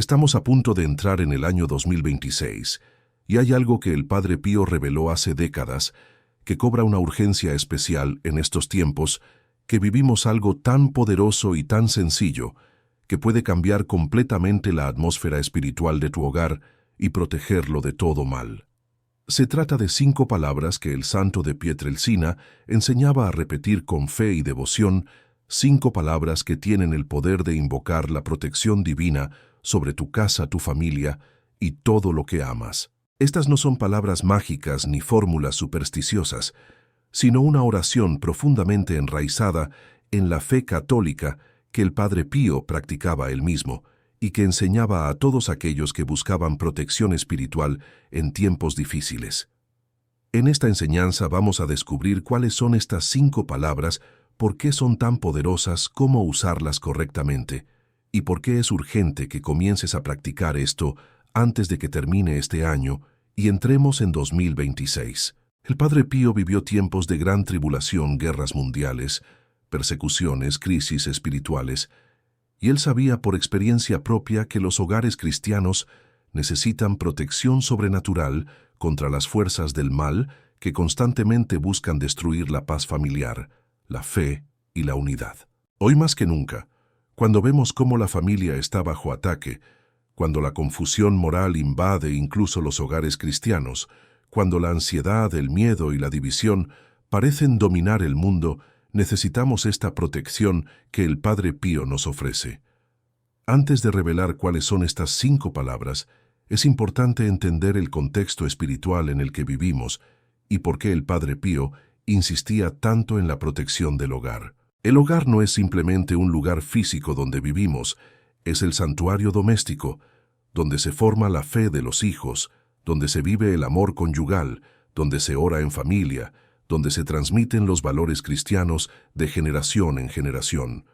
Estamos a punto de entrar en el año 2026 y hay algo que el Padre Pío reveló hace décadas que cobra una urgencia especial en estos tiempos, que vivimos algo tan poderoso y tan sencillo que puede cambiar completamente la atmósfera espiritual de tu hogar y protegerlo de todo mal. Se trata de 5 palabras que el santo de Pietrelcina enseñaba a repetir con fe y devoción, 5 palabras que tienen el poder de invocar la protección divina sobre tu casa, tu familia y todo lo que amas. Estas no son palabras mágicas ni fórmulas supersticiosas, sino una oración profundamente enraizada en la fe católica que el Padre Pío practicaba él mismo y que enseñaba a todos aquellos que buscaban protección espiritual en tiempos difíciles. En esta enseñanza vamos a descubrir cuáles son estas 5 palabras, por qué son tan poderosas, cómo usarlas correctamente, y por qué es urgente que comiences a practicar esto antes de que termine este año y entremos en 2026. El Padre Pío vivió tiempos de gran tribulación, guerras mundiales, persecuciones, crisis espirituales, y él sabía por experiencia propia que los hogares cristianos necesitan protección sobrenatural contra las fuerzas del mal que constantemente buscan destruir la paz familiar, la fe y la unidad. Hoy más que nunca, cuando vemos cómo la familia está bajo ataque, cuando la confusión moral invade incluso los hogares cristianos, cuando la ansiedad, el miedo y la división parecen dominar el mundo, necesitamos esta protección que el Padre Pío nos ofrece. Antes de revelar cuáles son estas 5 palabras, es importante entender el contexto espiritual en el que vivimos y por qué el Padre Pío insistía tanto en la protección del hogar. El hogar no es simplemente un lugar físico donde vivimos, es el santuario doméstico, donde se forma la fe de los hijos, donde se vive el amor conyugal, donde se ora en familia, donde se transmiten los valores cristianos de generación en generación.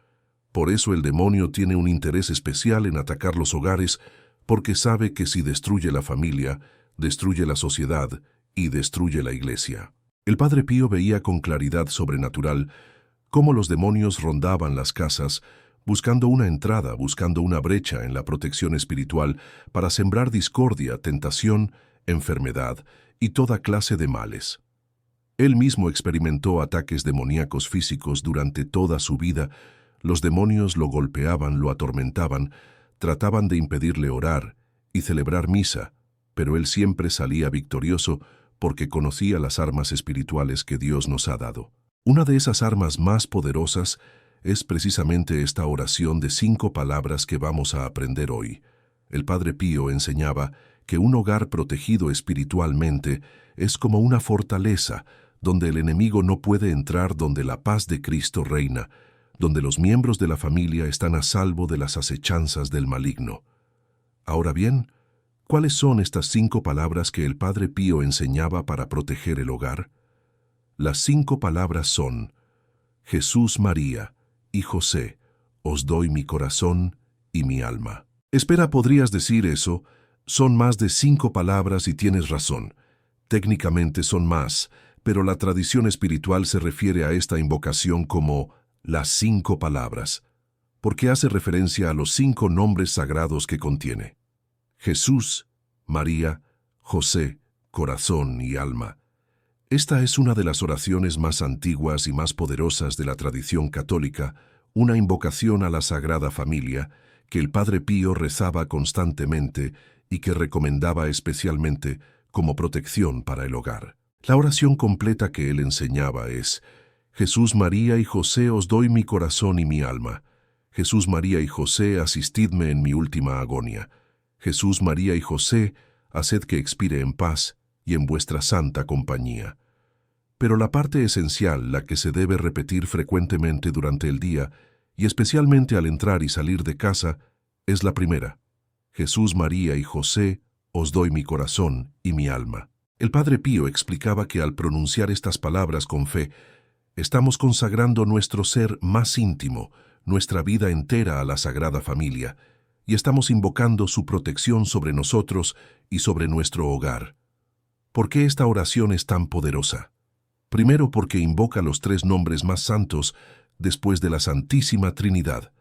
Por eso el demonio tiene un interés especial en atacar los hogares, porque sabe que si destruye la familia, destruye la sociedad y destruye la iglesia. El Padre Pío veía con claridad sobrenatural cómo los demonios rondaban las casas, buscando una entrada, buscando una brecha en la protección espiritual para sembrar discordia, tentación, enfermedad y toda clase de males. Él mismo experimentó ataques demoníacos físicos durante toda su vida. Los demonios lo golpeaban, lo atormentaban, trataban de impedirle orar y celebrar misa, pero él siempre salía victorioso porque conocía las armas espirituales que Dios nos ha dado. Una de esas armas más poderosas es precisamente esta oración de 5 palabras que vamos a aprender hoy. El Padre Pío enseñaba que un hogar protegido espiritualmente es como una fortaleza donde el enemigo no puede entrar, donde la paz de Cristo reina, donde los miembros de la familia están a salvo de las acechanzas del maligno. Ahora bien, ¿cuáles son estas 5 palabras que el Padre Pío enseñaba para proteger el hogar? Las 5 palabras son: Jesús, María y José, os doy mi corazón y mi alma. Espera, podrías decir eso, son más de 5 palabras y tienes razón. Técnicamente son más, pero la tradición espiritual se refiere a esta invocación como las 5 palabras, porque hace referencia a los 5 nombres sagrados que contiene: Jesús, María, José, corazón y alma. Esta es una de las oraciones más antiguas y más poderosas de la tradición católica, una invocación a la Sagrada Familia que el Padre Pío rezaba constantemente y que recomendaba especialmente como protección para el hogar. La oración completa que él enseñaba es: Jesús, María y José, os doy mi corazón y mi alma. Jesús, María y José, asistidme en mi última agonía. Jesús, María y José, haced que expire en paz y en vuestra santa compañía. Pero la parte esencial, la que se debe repetir frecuentemente durante el día, y especialmente al entrar y salir de casa, es la primera: Jesús, María y José, os doy mi corazón y mi alma. El Padre Pío explicaba que al pronunciar estas palabras con fe, estamos consagrando nuestro ser más íntimo, nuestra vida entera a la Sagrada Familia, y estamos invocando su protección sobre nosotros y sobre nuestro hogar. ¿Por qué esta oración es tan poderosa? Primero, porque invoca los 3 nombres más santos después de la Santísima Trinidad: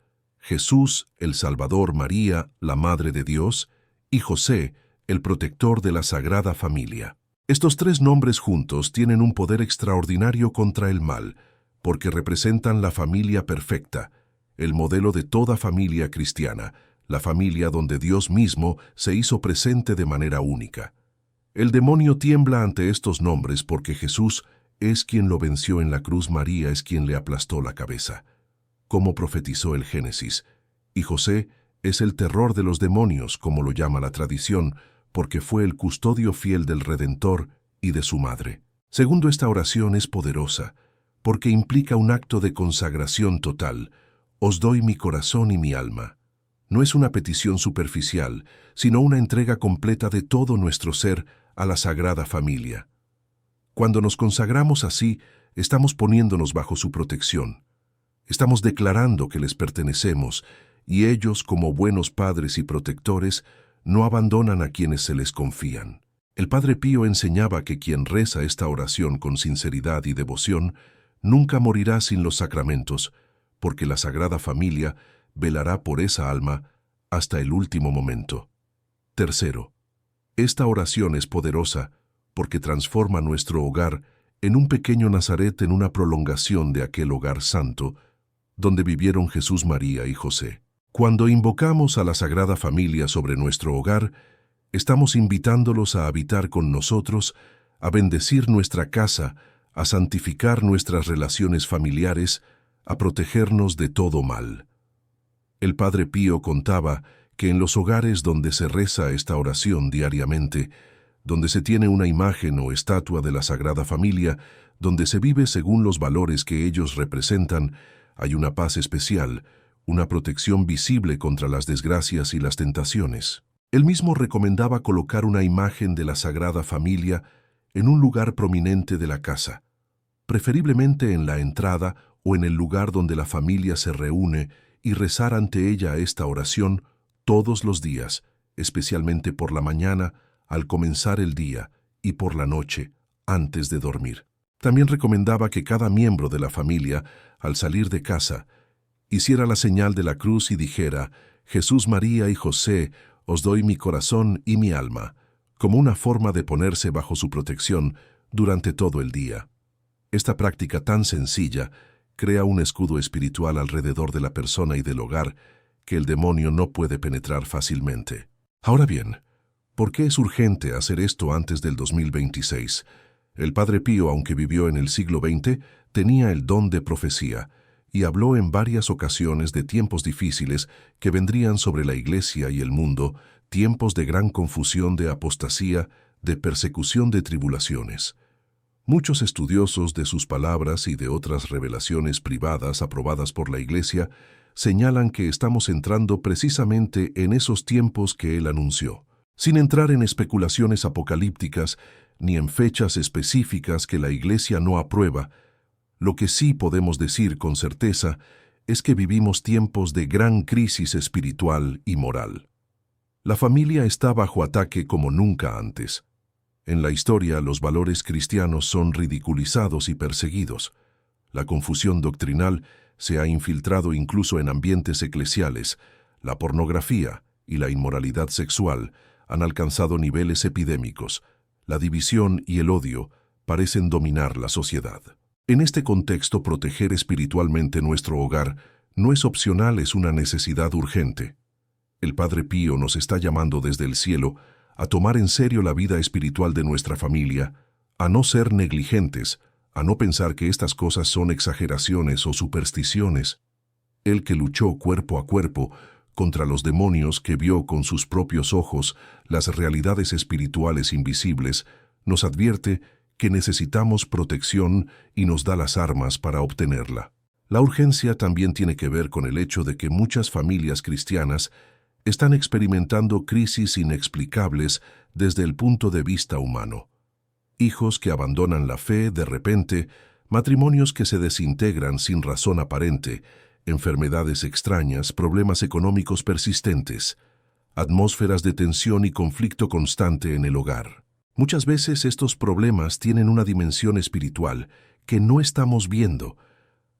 Jesús, el Salvador, María, la Madre de Dios, y José, el protector de la Sagrada Familia. Estos tres nombres juntos tienen un poder extraordinario contra el mal, porque representan la familia perfecta, el modelo de toda familia cristiana, la familia donde Dios mismo se hizo presente de manera única. El demonio tiembla ante estos nombres porque Jesús es quien lo venció en la cruz, María es quien le aplastó la cabeza, como profetizó el Génesis, y José es el terror de los demonios, como lo llama la tradición, porque fue el custodio fiel del Redentor y de su madre. Segundo, esta oración es poderosa, porque implica un acto de consagración total. Os doy mi corazón y mi alma. No es una petición superficial, sino una entrega completa de todo nuestro ser a la Sagrada Familia. Cuando nos consagramos así, estamos poniéndonos bajo su protección. Estamos declarando que les pertenecemos, y ellos, como buenos padres y protectores, no abandonan a quienes se les confían. El Padre Pío enseñaba que quien reza esta oración con sinceridad y devoción nunca morirá sin los sacramentos, porque la Sagrada Familia velará por esa alma hasta el último momento. Tercero, esta oración es poderosa porque transforma nuestro hogar en un pequeño Nazaret, en una prolongación de aquel hogar santo donde vivieron Jesús, María y José. Cuando invocamos a la Sagrada Familia sobre nuestro hogar, estamos invitándolos a habitar con nosotros, a bendecir nuestra casa, a santificar nuestras relaciones familiares, a protegernos de todo mal. El Padre Pío contaba que en los hogares donde se reza esta oración diariamente, donde se tiene una imagen o estatua de la Sagrada Familia, donde se vive según los valores que ellos representan, hay una paz especial, una protección visible contra las desgracias y las tentaciones. Él mismo recomendaba colocar una imagen de la Sagrada Familia en un lugar prominente de la casa, preferiblemente en la entrada o en el lugar donde la familia se reúne, y rezar ante ella esta oración todos los días, especialmente por la mañana, al comenzar el día, y por la noche, antes de dormir. También recomendaba que cada miembro de la familia, al salir de casa, hiciera la señal de la cruz y dijera: Jesús, María y José, os doy mi corazón y mi alma, como una forma de ponerse bajo su protección durante todo el día. Esta práctica tan sencilla crea un escudo espiritual alrededor de la persona y del hogar que el demonio no puede penetrar fácilmente. Ahora bien, ¿por qué es urgente hacer esto antes del 2026? El Padre Pío, aunque vivió en el siglo XX, tenía el don de profecía y habló en varias ocasiones de tiempos difíciles que vendrían sobre la Iglesia y el mundo, tiempos de gran confusión, de apostasía, de persecución, de tribulaciones. Muchos estudiosos de sus palabras y de otras revelaciones privadas aprobadas por la Iglesia señalan que estamos entrando precisamente en esos tiempos que él anunció. Sin entrar en especulaciones apocalípticas ni en fechas específicas que la Iglesia no aprueba, lo que sí podemos decir con certeza es que vivimos tiempos de gran crisis espiritual y moral. La familia está bajo ataque como nunca antes. En la historia, los valores cristianos son ridiculizados y perseguidos. La confusión doctrinal se ha infiltrado incluso en ambientes eclesiales. La pornografía y la inmoralidad sexual han alcanzado niveles epidémicos. La división y el odio parecen dominar la sociedad. En este contexto, proteger espiritualmente nuestro hogar no es opcional, es una necesidad urgente. El Padre Pío nos está llamando desde el cielo a tomar en serio la vida espiritual de nuestra familia, a no ser negligentes, a no pensar que estas cosas son exageraciones o supersticiones. Él, que luchó cuerpo a cuerpo contra los demonios, que vio con sus propios ojos las realidades espirituales invisibles, nos advierte que necesitamos protección y nos da las armas para obtenerla. La urgencia también tiene que ver con el hecho de que muchas familias cristianas están experimentando crisis inexplicables desde el punto de vista humano. Hijos que abandonan la fe de repente, matrimonios que se desintegran sin razón aparente, enfermedades extrañas, problemas económicos persistentes, atmósferas de tensión y conflicto constante en el hogar. Muchas veces estos problemas tienen una dimensión espiritual que no estamos viendo.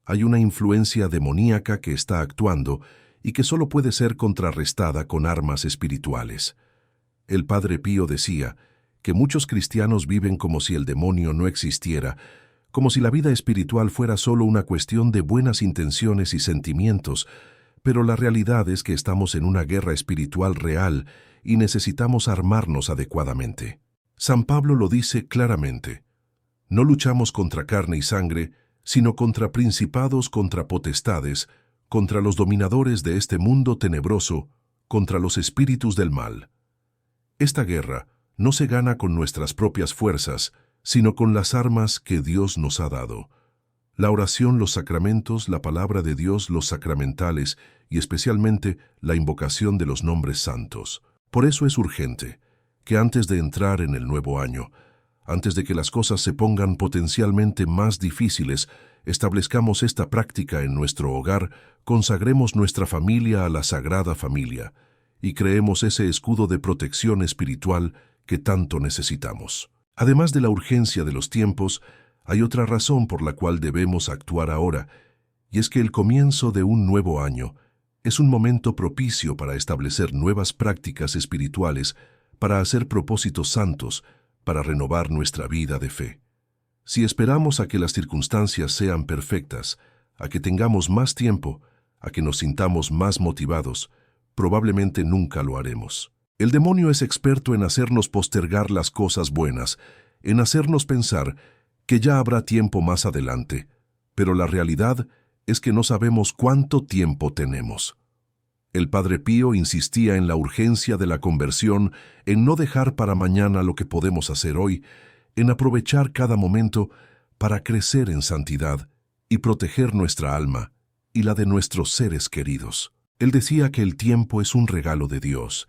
Hay una influencia demoníaca que está actuando y que solo puede ser contrarrestada con armas espirituales. El Padre Pío decía que muchos cristianos viven como si el demonio no existiera, como si la vida espiritual fuera solo una cuestión de buenas intenciones y sentimientos, pero la realidad es que estamos en una guerra espiritual real y necesitamos armarnos adecuadamente. San Pablo lo dice claramente: no luchamos contra carne y sangre, sino contra principados, contra potestades, contra los dominadores de este mundo tenebroso, contra los espíritus del mal. Esta guerra no se gana con nuestras propias fuerzas, sino con las armas que Dios nos ha dado. La oración, los sacramentos, la palabra de Dios, los sacramentales y especialmente la invocación de los nombres santos. Por eso es urgente que antes de entrar en el nuevo año, antes de que las cosas se pongan potencialmente más difíciles, establezcamos esta práctica en nuestro hogar, consagremos nuestra familia a la Sagrada Familia y creemos ese escudo de protección espiritual que tanto necesitamos. Además de la urgencia de los tiempos, hay otra razón por la cual debemos actuar ahora, y es que el comienzo de un nuevo año es un momento propicio para establecer nuevas prácticas espirituales, para hacer propósitos santos, para renovar nuestra vida de fe. Si esperamos a que las circunstancias sean perfectas, a que tengamos más tiempo, a que nos sintamos más motivados, probablemente nunca lo haremos. El demonio es experto en hacernos postergar las cosas buenas, en hacernos pensar que ya habrá tiempo más adelante, pero la realidad es que no sabemos cuánto tiempo tenemos. El Padre Pío insistía en la urgencia de la conversión, en no dejar para mañana lo que podemos hacer hoy, en aprovechar cada momento para crecer en santidad y proteger nuestra alma y la de nuestros seres queridos. Él decía que el tiempo es un regalo de Dios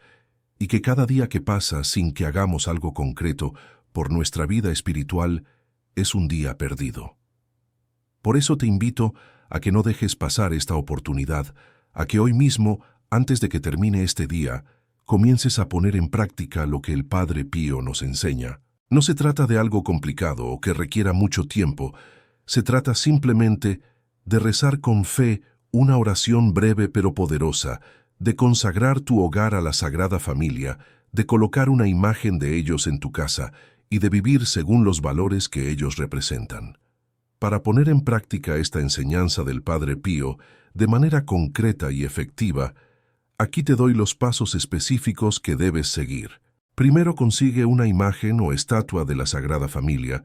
y que cada día que pasa sin que hagamos algo concreto por nuestra vida espiritual es un día perdido. Por eso te invito a que no dejes pasar esta oportunidad, a que hoy mismo, antes de que termine este día, comiences a poner en práctica lo que el Padre Pío nos enseña. No se trata de algo complicado o que requiera mucho tiempo, se trata simplemente de rezar con fe una oración breve pero poderosa, de consagrar tu hogar a la Sagrada Familia, de colocar una imagen de ellos en tu casa y de vivir según los valores que ellos representan. Para poner en práctica esta enseñanza del Padre Pío de manera concreta y efectiva, aquí te doy los pasos específicos que debes seguir. Primero, consigue una imagen o estatua de la Sagrada Familia.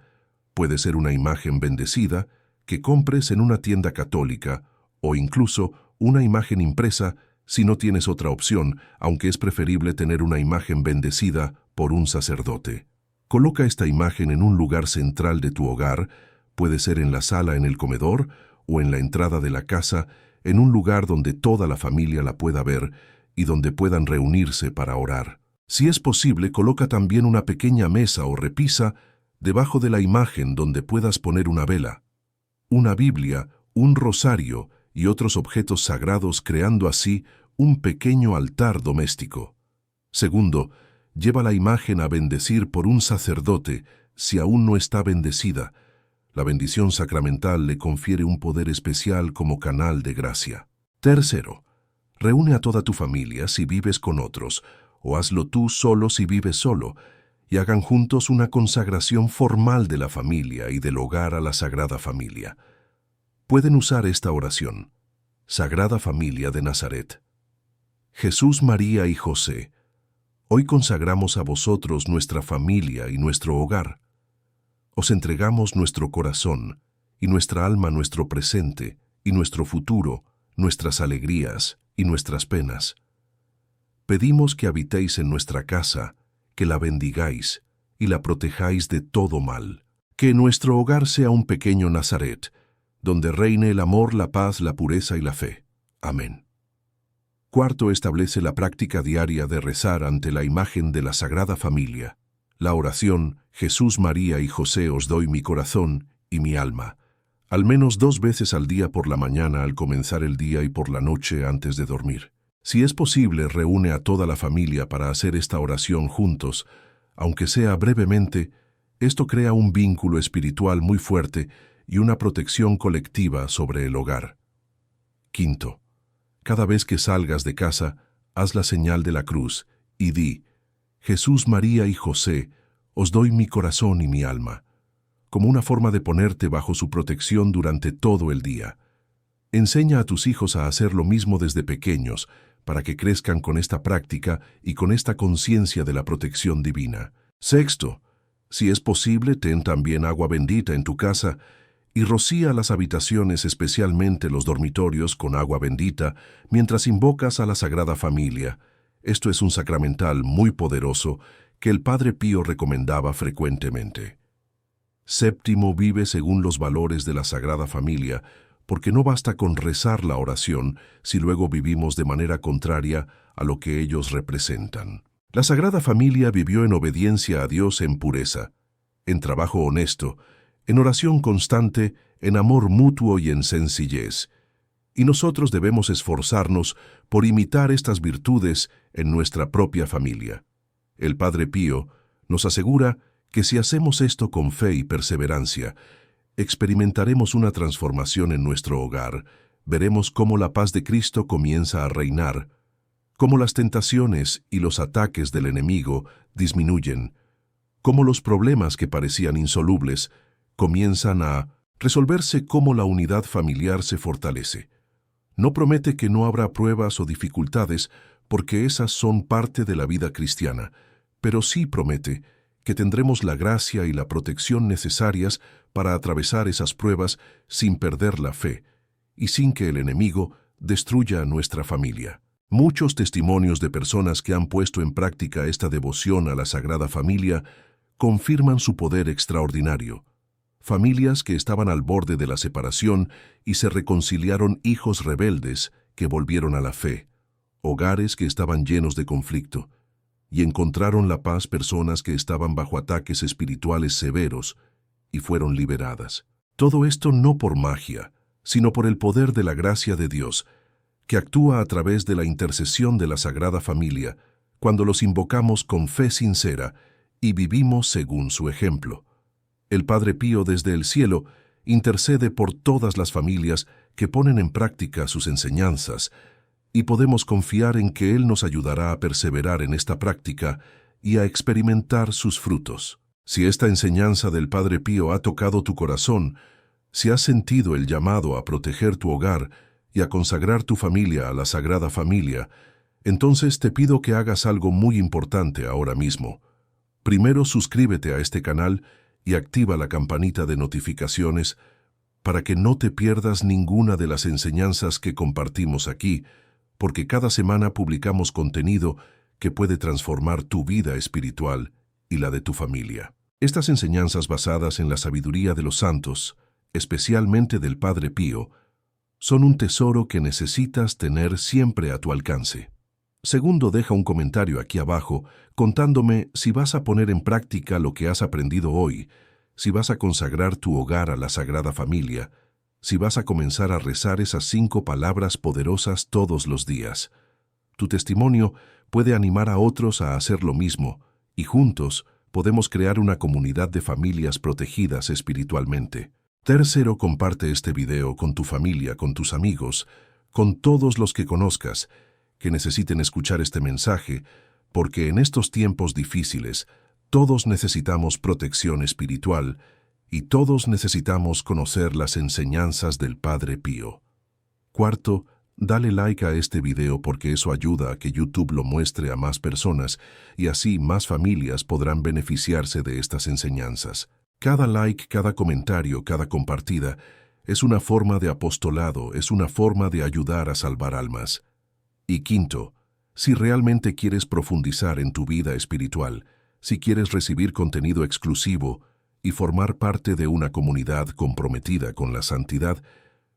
Puede ser una imagen bendecida que compres en una tienda católica o incluso una imagen impresa si no tienes otra opción, aunque es preferible tener una imagen bendecida por un sacerdote. Coloca esta imagen en un lugar central de tu hogar, puede ser en la sala, en el comedor o en la entrada de la casa, en un lugar donde toda la familia la pueda ver y donde puedan reunirse para orar. Si es posible, coloca también una pequeña mesa o repisa debajo de la imagen donde puedas poner una vela, una Biblia, un rosario y otros objetos sagrados, creando así un pequeño altar doméstico. Segundo, lleva la imagen a bendecir por un sacerdote si aún no está bendecida. La bendición sacramental le confiere un poder especial como canal de gracia. Tercero, reúne a toda tu familia si vives con otros, o hazlo tú solo si vives solo, y hagan juntos una consagración formal de la familia y del hogar a la Sagrada Familia. Pueden usar esta oración: Sagrada Familia de Nazaret. Jesús, María y José, hoy consagramos a vosotros nuestra familia y nuestro hogar. Os entregamos nuestro corazón y nuestra alma, nuestro presente y nuestro futuro, nuestras alegrías y nuestras penas. Pedimos que habitéis en nuestra casa, que la bendigáis y la protejáis de todo mal. Que nuestro hogar sea un pequeño Nazaret, donde reine el amor, la paz, la pureza y la fe. Amén. Cuarto, establece la práctica diaria de rezar ante la imagen de la Sagrada Familia. La oración, Jesús, María y José, os doy mi corazón y mi alma, al menos 2 veces al día, por la mañana al comenzar el día y por la noche antes de dormir. Si es posible, reúne a toda la familia para hacer esta oración juntos, aunque sea brevemente. Esto crea un vínculo espiritual muy fuerte y una protección colectiva sobre el hogar. Quinto, Cada vez que salgas de casa, haz la señal de la cruz y di: Jesús, María y José, os doy mi corazón y mi alma, como una forma de ponerte bajo su protección durante todo el día. Enseña a tus hijos a hacer lo mismo desde pequeños, para que crezcan con esta práctica y con esta conciencia de la protección divina. Sexto, si es posible, ten también agua bendita en tu casa y rocía las habitaciones, especialmente los dormitorios, con agua bendita mientras invocas a la Sagrada Familia. Esto es un sacramental muy poderoso que el Padre Pío recomendaba frecuentemente. Séptimo, vive según los valores de la Sagrada Familia, porque no basta con rezar la oración si luego vivimos de manera contraria a lo que ellos representan. La Sagrada Familia vivió en obediencia a Dios en pureza, en trabajo honesto, en oración constante, en amor mutuo y en sencillez. Y nosotros debemos esforzarnos por imitar estas virtudes en nuestra propia familia. El Padre Pío nos asegura que si hacemos esto con fe y perseverancia, experimentaremos una transformación en nuestro hogar, veremos cómo la paz de Cristo comienza a reinar, cómo las tentaciones y los ataques del enemigo disminuyen, cómo los problemas que parecían insolubles comienzan a resolverse, cómo la unidad familiar se fortalece. No promete que no habrá pruebas o dificultades, porque esas son parte de la vida cristiana, pero sí promete que tendremos la gracia y la protección necesarias para atravesar esas pruebas sin perder la fe y sin que el enemigo destruya a nuestra familia. Muchos testimonios de personas que han puesto en práctica esta devoción a la Sagrada Familia confirman su poder extraordinario. Familias que estaban al borde de la separación y se reconciliaron, hijos rebeldes que volvieron a la fe, hogares que estaban llenos de conflicto, y encontraron la paz personas que estaban bajo ataques espirituales severos y fueron liberadas. Todo esto no por magia, sino por el poder de la gracia de Dios, que actúa a través de la intercesión de la Sagrada Familia, cuando los invocamos con fe sincera y vivimos según su ejemplo. El Padre Pío desde el cielo intercede por todas las familias que ponen en práctica sus enseñanzas, y podemos confiar en que Él nos ayudará a perseverar en esta práctica y a experimentar sus frutos. Si esta enseñanza del Padre Pío ha tocado tu corazón, si has sentido el llamado a proteger tu hogar y a consagrar tu familia a la Sagrada Familia, entonces te pido que hagas algo muy importante ahora mismo. Primero, suscríbete a este canal y activa la campanita de notificaciones para que no te pierdas ninguna de las enseñanzas que compartimos aquí, porque cada semana publicamos contenido que puede transformar tu vida espiritual y la de tu familia. Estas enseñanzas basadas en la sabiduría de los santos, especialmente del Padre Pío, son un tesoro que necesitas tener siempre a tu alcance. Segundo, deja un comentario aquí abajo contándome si vas a poner en práctica lo que has aprendido hoy, si vas a consagrar tu hogar a la Sagrada Familia, si vas a comenzar a rezar esas 5 palabras poderosas todos los días. Tu testimonio puede animar a otros a hacer lo mismo, y juntos podemos crear una comunidad de familias protegidas espiritualmente. Tercero, comparte este video con tu familia, con tus amigos, con todos los que conozcas, que necesiten escuchar este mensaje, porque en estos tiempos difíciles, todos necesitamos protección espiritual, y todos necesitamos conocer las enseñanzas del Padre Pío. Cuarto, dale like a este video porque eso ayuda a que YouTube lo muestre a más personas y así más familias podrán beneficiarse de estas enseñanzas. Cada like, cada comentario, cada compartida es una forma de apostolado, es una forma de ayudar a salvar almas. Y quinto, si realmente quieres profundizar en tu vida espiritual, si quieres recibir contenido exclusivo, y formar parte de una comunidad comprometida con la santidad,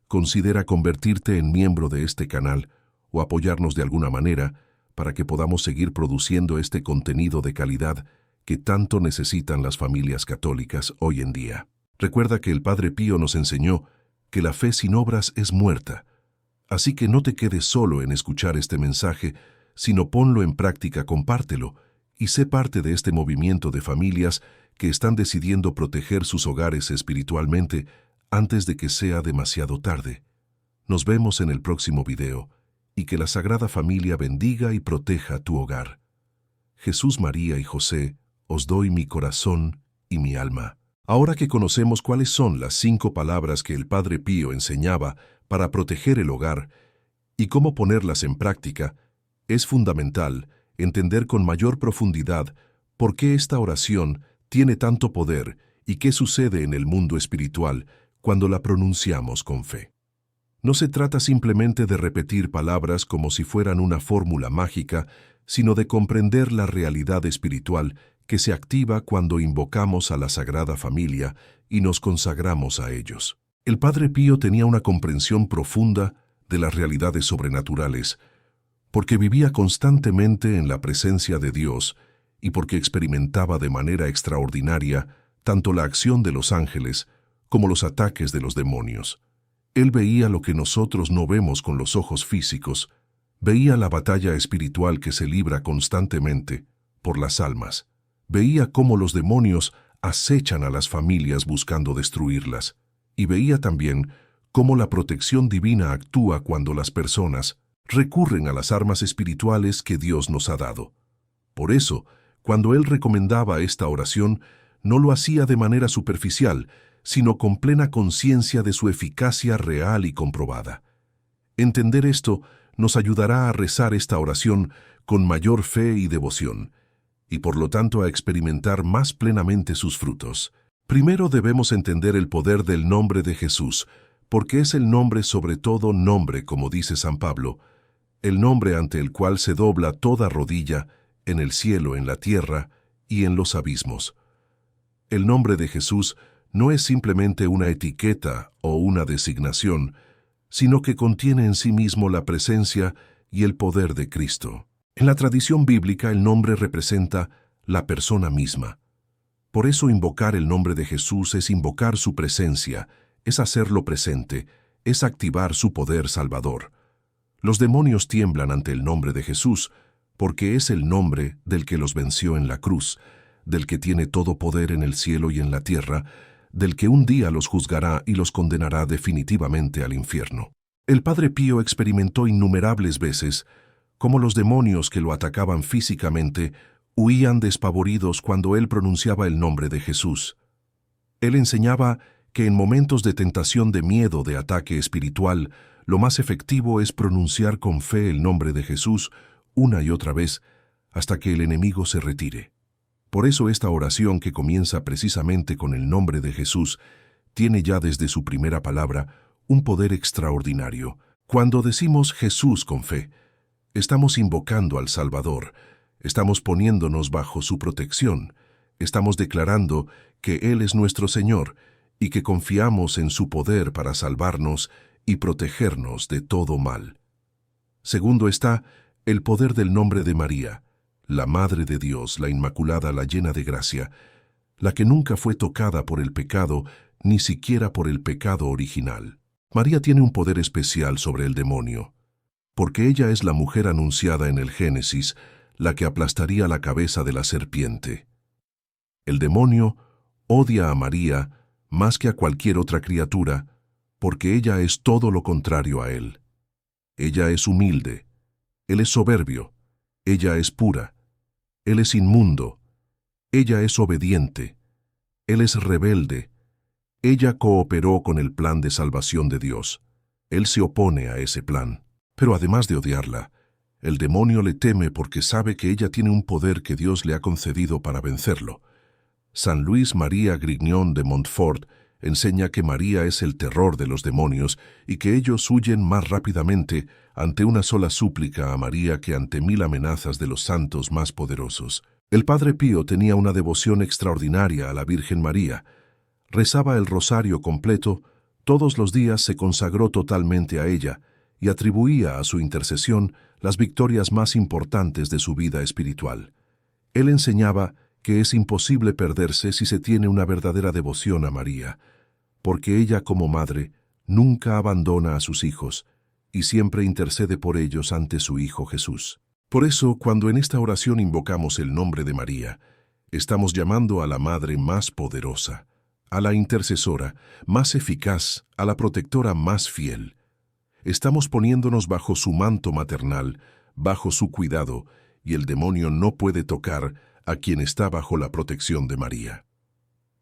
considera convertirte en miembro de este canal o apoyarnos de alguna manera para que podamos seguir produciendo este contenido de calidad que tanto necesitan las familias católicas hoy en día. Recuerda que el Padre Pío nos enseñó que la fe sin obras es muerta, así que no te quedes solo en escuchar este mensaje, sino ponlo en práctica, compártelo y sé parte de este movimiento de familias que están decidiendo proteger sus hogares espiritualmente antes de que sea demasiado tarde. Nos vemos en el próximo video y que la Sagrada Familia bendiga y proteja tu hogar. Jesús, María y José, os doy mi corazón y mi alma. Ahora que conocemos cuáles son las 5 palabras que el Padre Pío enseñaba para proteger el hogar y cómo ponerlas en práctica, es fundamental entender con mayor profundidad por qué esta oración tiene tanto poder y qué sucede en el mundo espiritual cuando la pronunciamos con fe. No se trata simplemente de repetir palabras como si fueran una fórmula mágica, sino de comprender la realidad espiritual que se activa cuando invocamos a la Sagrada Familia y nos consagramos a ellos. El Padre Pío tenía una comprensión profunda de las realidades sobrenaturales, porque vivía constantemente en la presencia de Dios y porque experimentaba de manera extraordinaria tanto la acción de los ángeles como los ataques de los demonios. Él veía lo que nosotros no vemos con los ojos físicos, veía la batalla espiritual que se libra constantemente por las almas, veía cómo los demonios acechan a las familias buscando destruirlas, y veía también cómo la protección divina actúa cuando las personas recurren a las armas espirituales que Dios nos ha dado. Por eso, cuando él recomendaba esta oración, no lo hacía de manera superficial, sino con plena conciencia de su eficacia real y comprobada. Entender esto nos ayudará a rezar esta oración con mayor fe y devoción, y por lo tanto a experimentar más plenamente sus frutos. Primero debemos entender el poder del nombre de Jesús, porque es el nombre sobre todo nombre, como dice San Pablo, el nombre ante el cual se dobla toda rodilla, en el cielo, en la tierra y en los abismos. El nombre de Jesús no es simplemente una etiqueta o una designación, sino que contiene en sí mismo la presencia y el poder de Cristo. En la tradición bíblica el nombre representa la persona misma. Por eso invocar el nombre de Jesús es invocar su presencia, es hacerlo presente, es activar su poder salvador. Los demonios tiemblan ante el nombre de Jesús, porque es el nombre del que los venció en la cruz, del que tiene todo poder en el cielo y en la tierra, del que un día los juzgará y los condenará definitivamente al infierno. El Padre Pío experimentó innumerables veces cómo los demonios que lo atacaban físicamente huían despavoridos cuando él pronunciaba el nombre de Jesús. Él enseñaba que en momentos de tentación, de miedo, de ataque espiritual, lo más efectivo es pronunciar con fe el nombre de Jesús una y otra vez hasta que el enemigo se retire. Por eso esta oración, que comienza precisamente con el nombre de Jesús, tiene ya desde su primera palabra un poder extraordinario. Cuando decimos Jesús con fe, estamos invocando al Salvador, estamos poniéndonos bajo su protección, estamos declarando que Él es nuestro Señor y que confiamos en su poder para salvarnos y protegernos de todo mal. Segundo está el poder del nombre de María, la Madre de Dios, la Inmaculada, la llena de gracia, la que nunca fue tocada por el pecado, ni siquiera por el pecado original. María tiene un poder especial sobre el demonio, porque ella es la mujer anunciada en el Génesis, la que aplastaría la cabeza de la serpiente. El demonio odia a María más que a cualquier otra criatura, porque ella es todo lo contrario a él. Ella es humilde, él es soberbio, ella es pura, él es inmundo, ella es obediente, él es rebelde, ella cooperó con el plan de salvación de Dios, él se opone a ese plan. Pero además de odiarla, el demonio le teme porque sabe que ella tiene un poder que Dios le ha concedido para vencerlo. San Luis María Grignion de Montfort enseña que María es el terror de los demonios y que ellos huyen más rápidamente ante una sola súplica a María que ante 1000 amenazas de los santos más poderosos. El Padre Pío tenía una devoción extraordinaria a la Virgen María. Rezaba el rosario completo, todos los días se consagró totalmente a ella y atribuía a su intercesión las victorias más importantes de su vida espiritual. Él enseñaba que es imposible perderse si se tiene una verdadera devoción a María, porque ella como madre nunca abandona a sus hijos y siempre intercede por ellos ante su Hijo Jesús. Por eso, cuando en esta oración invocamos el nombre de María, estamos llamando a la Madre más poderosa, a la intercesora más eficaz, a la protectora más fiel. estamos poniéndonos bajo su manto maternal, bajo su cuidado, y el demonio no puede tocar a quien está bajo la protección de María.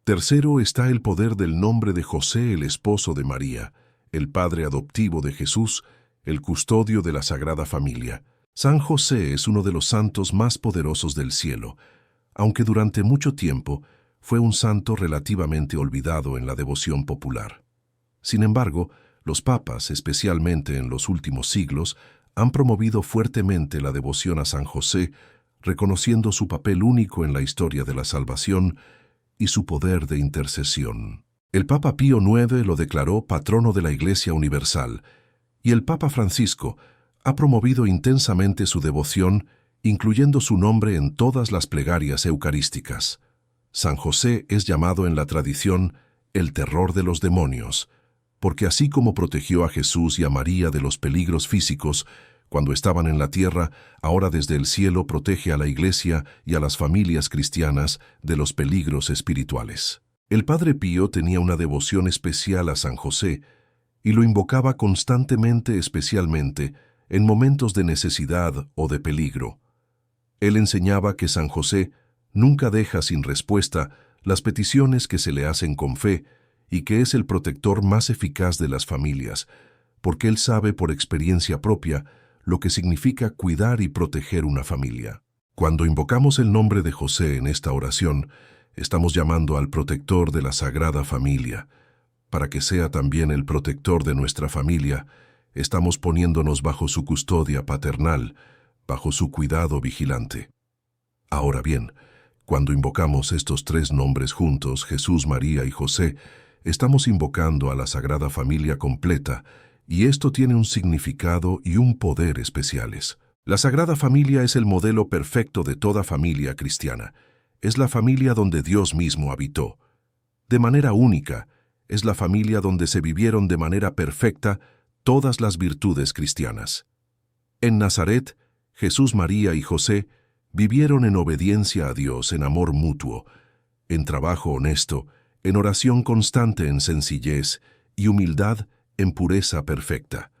Tercero está el poder del nombre de José, el esposo de María, el padre adoptivo de Jesús, el custodio de la Sagrada Familia. San José es uno de los santos más poderosos del cielo, aunque durante mucho tiempo fue un santo relativamente olvidado en la devoción popular. Sin embargo, los papas, especialmente en los últimos siglos, han promovido fuertemente la devoción a San José, reconociendo su papel único en la historia de la salvación y su poder de intercesión. El Papa Pío IX lo declaró patrono de la Iglesia Universal, y el Papa Francisco ha promovido intensamente su devoción, incluyendo su nombre en todas las plegarias eucarísticas. San José es llamado en la tradición el terror de los demonios, porque así como protegió a Jesús y a María de los peligros físicos cuando estaban en la tierra, ahora desde el cielo protege a la Iglesia y a las familias cristianas de los peligros espirituales. El Padre Pío tenía una devoción especial a San José y lo invocaba constantemente, especialmente en momentos de necesidad o de peligro. Él enseñaba que San José nunca deja sin respuesta las peticiones que se le hacen con fe y que es el protector más eficaz de las familias, porque él sabe por experiencia propia lo que significa cuidar y proteger una familia. Cuando invocamos el nombre de José en esta oración, estamos llamando al protector de la Sagrada Familia. Para que sea también el protector de nuestra familia, estamos poniéndonos bajo su custodia paternal, bajo su cuidado vigilante. Ahora bien, cuando invocamos estos tres nombres juntos, Jesús, María y José, estamos invocando a la Sagrada Familia completa, y esto tiene un significado y un poder especiales. La Sagrada Familia es el modelo perfecto de toda familia cristiana. Es la familia donde Dios mismo habitó. De manera única, es la familia donde se vivieron de manera perfecta todas las virtudes cristianas. En Nazaret, Jesús, María y José vivieron en obediencia a Dios, en amor mutuo, en trabajo honesto, en oración constante, en sencillez y humildad, en pureza perfecta.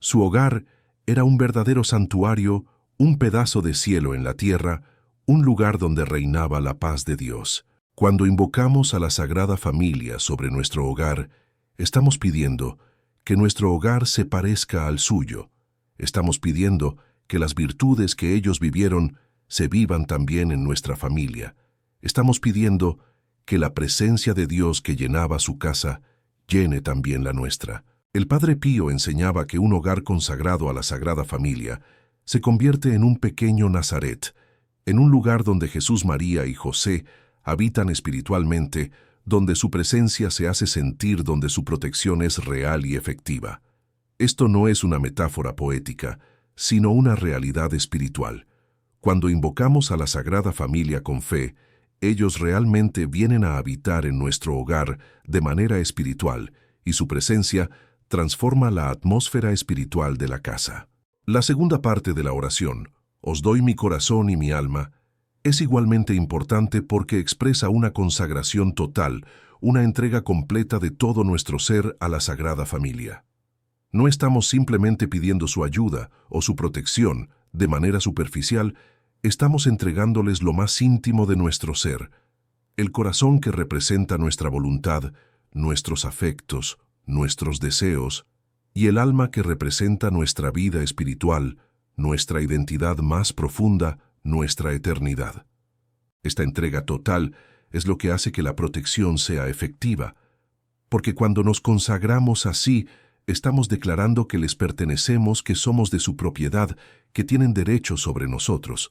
Su hogar era un verdadero santuario, un pedazo de cielo en la tierra, un lugar donde reinaba la paz de Dios. Cuando invocamos a la Sagrada Familia sobre nuestro hogar, estamos pidiendo que nuestro hogar se parezca al suyo. Estamos pidiendo que las virtudes que ellos vivieron se vivan también en nuestra familia. Estamos pidiendo que la presencia de Dios que llenaba su casa llene también la nuestra. El Padre Pío enseñaba que un hogar consagrado a la Sagrada Familia se convierte en un pequeño Nazaret, en un lugar donde Jesús, María y José habitan espiritualmente, donde su presencia se hace sentir, donde su protección es real y efectiva. Esto no es una metáfora poética, sino una realidad espiritual. Cuando invocamos a la Sagrada Familia con fe, ellos realmente vienen a habitar en nuestro hogar de manera espiritual, y su presencia transforma la atmósfera espiritual de la casa. La segunda parte de la oración, os doy mi corazón y mi alma, es igualmente importante porque expresa una consagración total, una entrega completa de todo nuestro ser a la Sagrada Familia. No estamos simplemente pidiendo su ayuda o su protección de manera superficial, estamos entregándoles lo más íntimo de nuestro ser, el corazón que representa nuestra voluntad, nuestros afectos, nuestros deseos, y el alma que representa nuestra vida espiritual, nuestra identidad más profunda, nuestra eternidad. Esta entrega total es lo que hace que la protección sea efectiva, porque cuando nos consagramos así, estamos declarando que les pertenecemos, que somos de su propiedad, que tienen derecho sobre nosotros.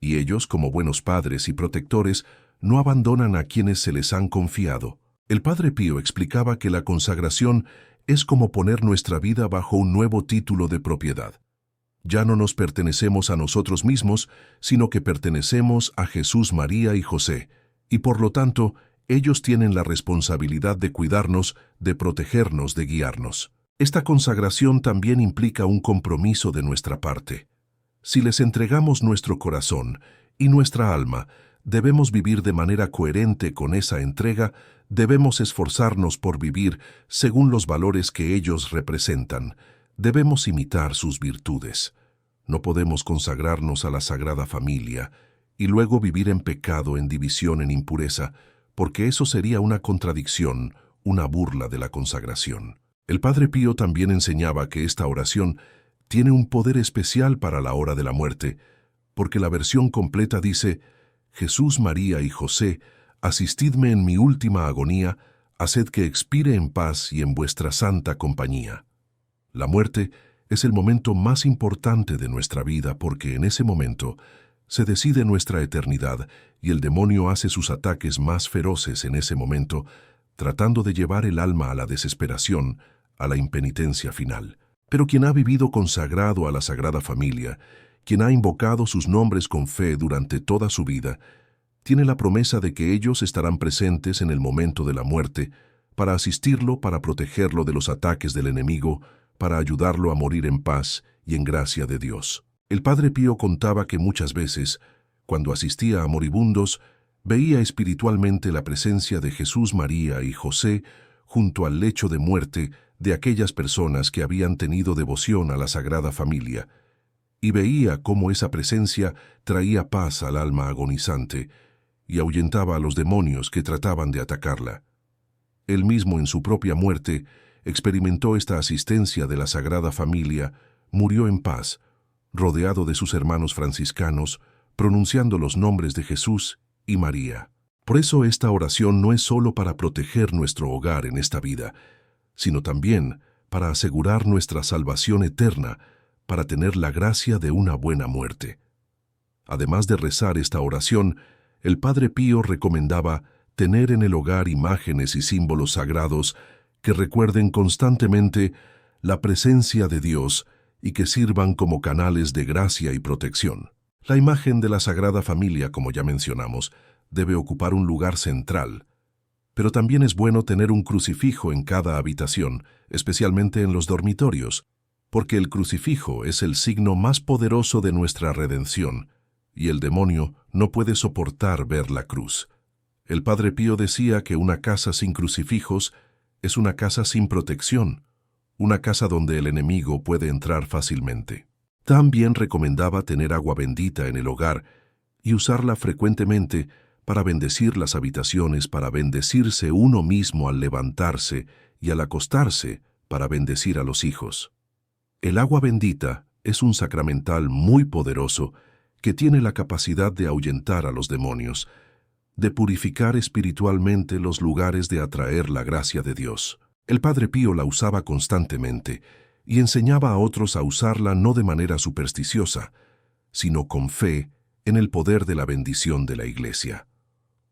Y ellos, como buenos padres y protectores, no abandonan a quienes se les han confiado. El Padre Pío explicaba que la consagración es como poner nuestra vida bajo un nuevo título de propiedad. Ya no nos pertenecemos a nosotros mismos, sino que pertenecemos a Jesús, María y José, y por lo tanto, ellos tienen la responsabilidad de cuidarnos, de protegernos, de guiarnos. Esta consagración también implica un compromiso de nuestra parte. Si les entregamos nuestro corazón y nuestra alma, debemos vivir de manera coherente con esa entrega, debemos esforzarnos por vivir según los valores que ellos representan, Debemos imitar sus virtudes. No podemos consagrarnos a la Sagrada Familia y luego vivir en pecado, en división, en impureza, porque eso sería una contradicción, una burla de la consagración. El Padre Pío también enseñaba que esta oración tiene un poder especial para la hora de la muerte, porque la versión completa dice: Jesús, María y José, asistidme en mi última agonía, haced que expire en paz y en vuestra santa compañía. La muerte es el momento más importante de nuestra vida porque en ese momento se decide nuestra eternidad y el demonio hace sus ataques más feroces en ese momento, tratando de llevar el alma a la desesperación, a la impenitencia final. Pero quien ha vivido consagrado a la Sagrada Familia, quien ha invocado sus nombres con fe durante toda su vida, tiene la promesa de que ellos estarán presentes en el momento de la muerte para asistirlo, para protegerlo de los ataques del enemigo, para ayudarlo a morir en paz y en gracia de Dios. El Padre Pío contaba que muchas veces, cuando asistía a moribundos, veía espiritualmente la presencia de Jesús, María y José junto al lecho de muerte de aquellas personas que habían tenido devoción a la Sagrada Familia, y veía cómo esa presencia traía paz al alma agonizante y ahuyentaba a los demonios que trataban de atacarla. Él mismo en su propia muerte experimentó esta asistencia de la Sagrada Familia, murió en paz, rodeado de sus hermanos franciscanos, pronunciando los nombres de Jesús y María. Por eso esta oración no es solo para proteger nuestro hogar en esta vida, sino también para asegurar nuestra salvación eterna, para tener la gracia de una buena muerte. Además de rezar esta oración, el Padre Pío recomendaba tener en el hogar imágenes y símbolos sagrados que recuerden constantemente la presencia de Dios y que sirvan como canales de gracia y protección. La imagen de la Sagrada Familia, como ya mencionamos, debe ocupar un lugar central, pero también es bueno tener un crucifijo en cada habitación, especialmente en los dormitorios, porque el crucifijo es el signo más poderoso de nuestra redención, y el demonio no puede soportar ver la cruz. El Padre Pío decía que una casa sin crucifijos es una casa sin protección, una casa donde el enemigo puede entrar fácilmente. También recomendaba tener agua bendita en el hogar y usarla frecuentemente para bendecir las habitaciones, para bendecirse uno mismo al levantarse y al acostarse, para bendecir a los hijos. El agua bendita es un sacramental muy poderoso que tiene la capacidad de ahuyentar a los demonios, de purificar espiritualmente los lugares, de atraer la gracia de Dios. El Padre Pío la usaba constantemente y enseñaba a otros a usarla no de manera supersticiosa, sino con fe en el poder de la bendición de la Iglesia.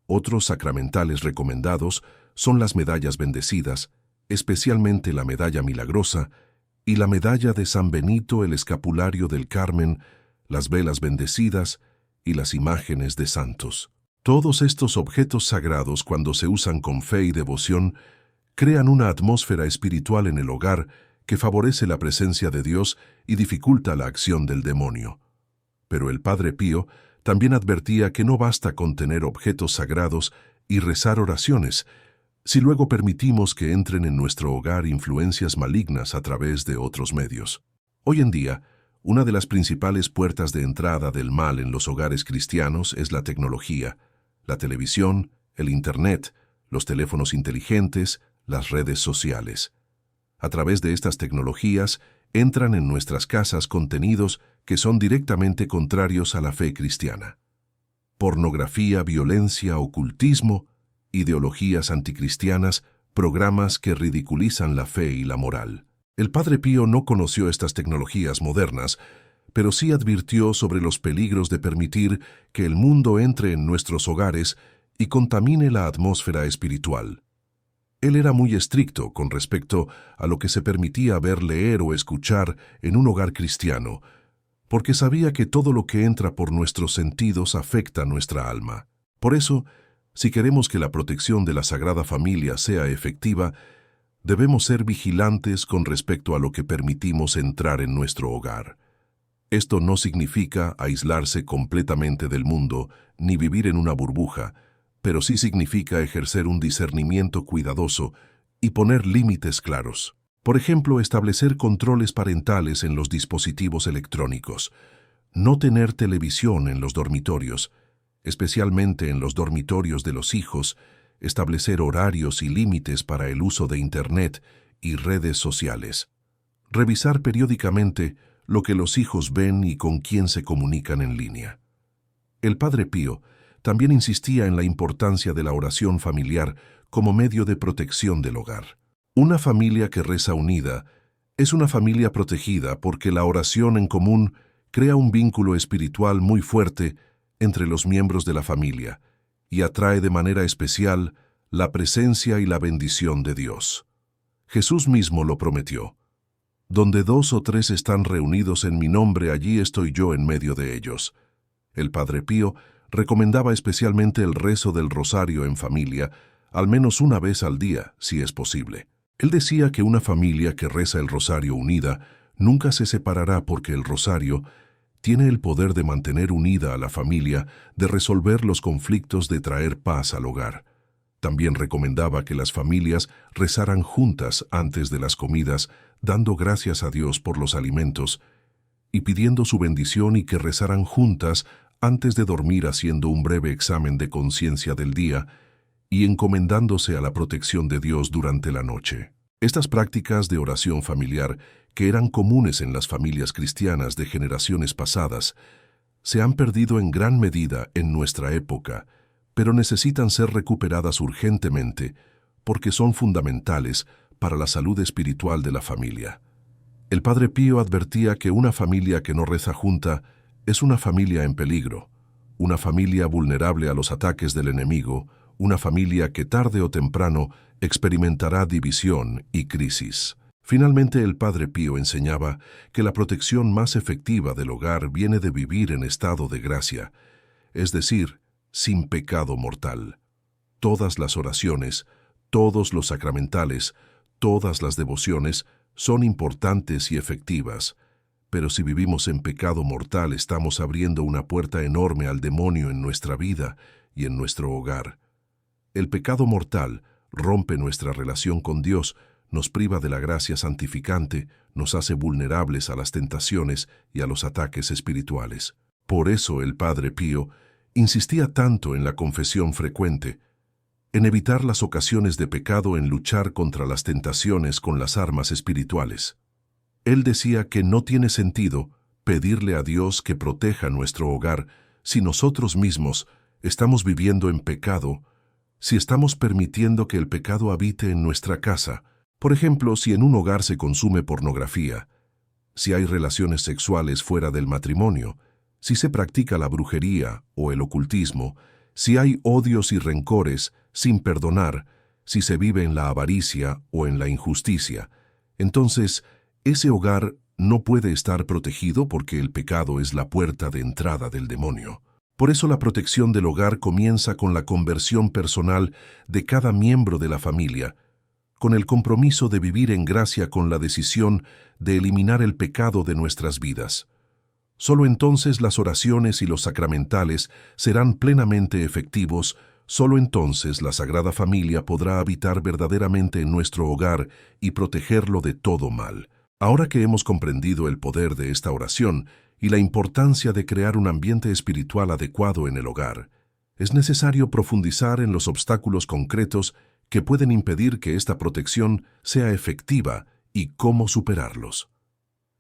Otros sacramentales recomendados son las medallas bendecidas, especialmente la medalla milagrosa y la medalla de San Benito, el escapulario del Carmen, las velas bendecidas y las imágenes de santos. Todos estos objetos sagrados, cuando se usan con fe y devoción, crean una atmósfera espiritual en el hogar que favorece la presencia de Dios y dificulta la acción del demonio. Pero el Padre Pío también advertía que no basta con tener objetos sagrados y rezar oraciones, si luego permitimos que entren en nuestro hogar influencias malignas a través de otros medios. Hoy en día, una de las principales puertas de entrada del mal en los hogares cristianos es la tecnología, la televisión, el Internet, los teléfonos inteligentes, las redes sociales. A través de estas tecnologías entran en nuestras casas contenidos que son directamente contrarios a la fe cristiana. Pornografía, violencia, ocultismo, ideologías anticristianas, programas que ridiculizan la fe y la moral. El Padre Pío no conoció estas tecnologías modernas, pero sí advirtió sobre los peligros de permitir que el mundo entre en nuestros hogares y contamine la atmósfera espiritual. Él era muy estricto con respecto a lo que se permitía ver, leer o escuchar en un hogar cristiano, porque sabía que todo lo que entra por nuestros sentidos afecta nuestra alma. Por eso, si queremos que la protección de la Sagrada Familia sea efectiva, debemos ser vigilantes con respecto a lo que permitimos entrar en nuestro hogar. Esto no significa aislarse completamente del mundo ni vivir en una burbuja, pero sí significa ejercer un discernimiento cuidadoso y poner límites claros. Por ejemplo, establecer controles parentales en los dispositivos electrónicos, no tener televisión en los dormitorios, especialmente en los dormitorios de los hijos, establecer horarios y límites para el uso de Internet y redes sociales. Revisar periódicamente lo que los hijos ven y con quién se comunican en línea. El Padre Pío también insistía en la importancia de la oración familiar como medio de protección del hogar. Una familia que reza unida es una familia protegida porque la oración en común crea un vínculo espiritual muy fuerte entre los miembros de la familia y atrae de manera especial la presencia y la bendición de Dios. Jesús mismo lo prometió. Donde 2 o 3 están reunidos en mi nombre, allí estoy yo en medio de ellos. El Padre Pío recomendaba especialmente el rezo del rosario en familia, al menos una vez al día, si es posible. Él decía que una familia que reza el rosario unida nunca se separará porque el rosario tiene el poder de mantener unida a la familia, de resolver los conflictos, de traer paz al hogar. También recomendaba que las familias rezaran juntas antes de las comidas, dando gracias a Dios por los alimentos y pidiendo su bendición, y que rezaran juntas antes de dormir haciendo un breve examen de conciencia del día y encomendándose a la protección de Dios durante la noche. Estas prácticas de oración familiar, que eran comunes en las familias cristianas de generaciones pasadas, se han perdido en gran medida en nuestra época, pero necesitan ser recuperadas urgentemente porque son fundamentales para la salud espiritual de la familia. El Padre Pío advertía que una familia que no reza junta es una familia en peligro, una familia vulnerable a los ataques del enemigo, una familia que tarde o temprano experimentará división y crisis. Finalmente, el Padre Pío enseñaba que la protección más efectiva del hogar viene de vivir en estado de gracia, es decir, sin pecado mortal. Todas las oraciones, todos los sacramentales, todas las devociones son importantes y efectivas, pero si vivimos en pecado mortal estamos abriendo una puerta enorme al demonio en nuestra vida y en nuestro hogar. El pecado mortal rompe nuestra relación con Dios, nos priva de la gracia santificante, nos hace vulnerables a las tentaciones y a los ataques espirituales. Por eso el Padre Pío insistía tanto en la confesión frecuente, en evitar las ocasiones de pecado, en luchar contra las tentaciones con las armas espirituales. Él decía que no tiene sentido pedirle a Dios que proteja nuestro hogar si nosotros mismos estamos viviendo en pecado, si estamos permitiendo que el pecado habite en nuestra casa. Por ejemplo, si en un hogar se consume pornografía, si hay relaciones sexuales fuera del matrimonio, si se practica la brujería o el ocultismo, si hay odios y rencores sin perdonar, si se vive en la avaricia o en la injusticia, entonces ese hogar no puede estar protegido porque el pecado es la puerta de entrada del demonio. Por eso la protección del hogar comienza con la conversión personal de cada miembro de la familia, con el compromiso de vivir en gracia, con la decisión de eliminar el pecado de nuestras vidas. Solo entonces las oraciones y los sacramentales serán plenamente efectivos, solo entonces la Sagrada Familia podrá habitar verdaderamente en nuestro hogar y protegerlo de todo mal. Ahora que hemos comprendido el poder de esta oración y la importancia de crear un ambiente espiritual adecuado en el hogar, es necesario profundizar en los obstáculos concretos que pueden impedir que esta protección sea efectiva y cómo superarlos.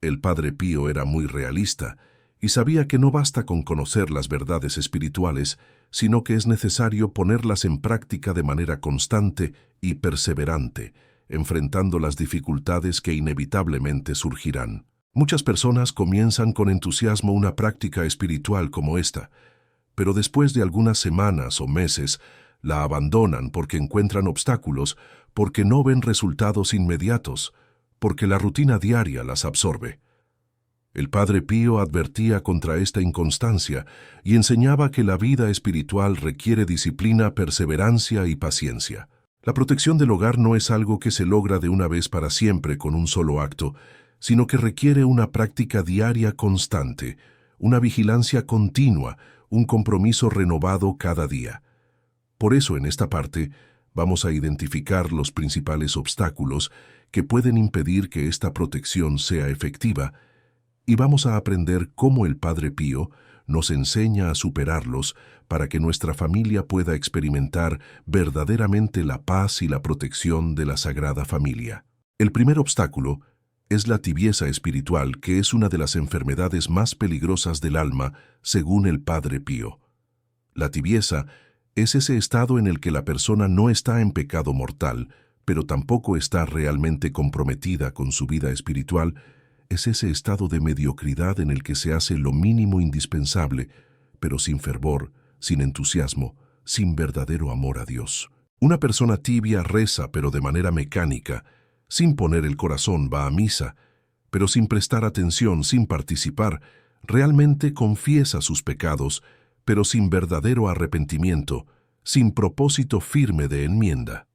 El Padre Pío era muy realista y sabía que no basta con conocer las verdades espirituales, sino que es necesario ponerlas en práctica de manera constante y perseverante, enfrentando las dificultades que inevitablemente surgirán. Muchas personas comienzan con entusiasmo una práctica espiritual como esta, pero después de algunas semanas o meses la abandonan porque encuentran obstáculos, porque no ven resultados inmediatos, porque la rutina diaria las absorbe. El Padre Pío advertía contra esta inconstancia y enseñaba que la vida espiritual requiere disciplina, perseverancia y paciencia. La protección del hogar no es algo que se logra de una vez para siempre con un solo acto, sino que requiere una práctica diaria constante, una vigilancia continua, un compromiso renovado cada día. Por eso en esta parte Vamos a identificar los principales obstáculos que pueden impedir que esta protección sea efectiva y vamos a aprender cómo el Padre Pío nos enseña a superarlos para que nuestra familia pueda experimentar verdaderamente la paz y la protección de la Sagrada Familia. El primer obstáculo es la tibieza espiritual, que es una de las enfermedades más peligrosas del alma, según el Padre Pío. La tibieza es ese estado en el que la persona no está en pecado mortal, pero tampoco está realmente comprometida con su vida espiritual. Es ese estado de mediocridad en el que se hace lo mínimo indispensable, pero sin fervor, sin entusiasmo, sin verdadero amor a Dios. Una persona tibia reza, pero de manera mecánica, sin poner el corazón, va a misa, pero sin prestar atención, sin participar, realmente confiesa sus pecados, pero sin verdadero arrepentimiento, sin propósito firme de enmienda.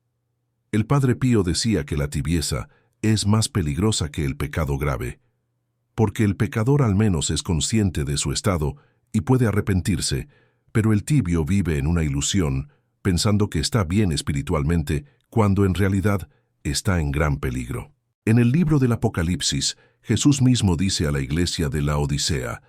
El Padre Pío decía que la tibieza es más peligrosa que el pecado grave, porque el pecador al menos es consciente de su estado y puede arrepentirse, pero el tibio vive en una ilusión, pensando que está bien espiritualmente, cuando en realidad está en gran peligro. En el libro del Apocalipsis, Jesús mismo dice a la iglesia de la Odisea: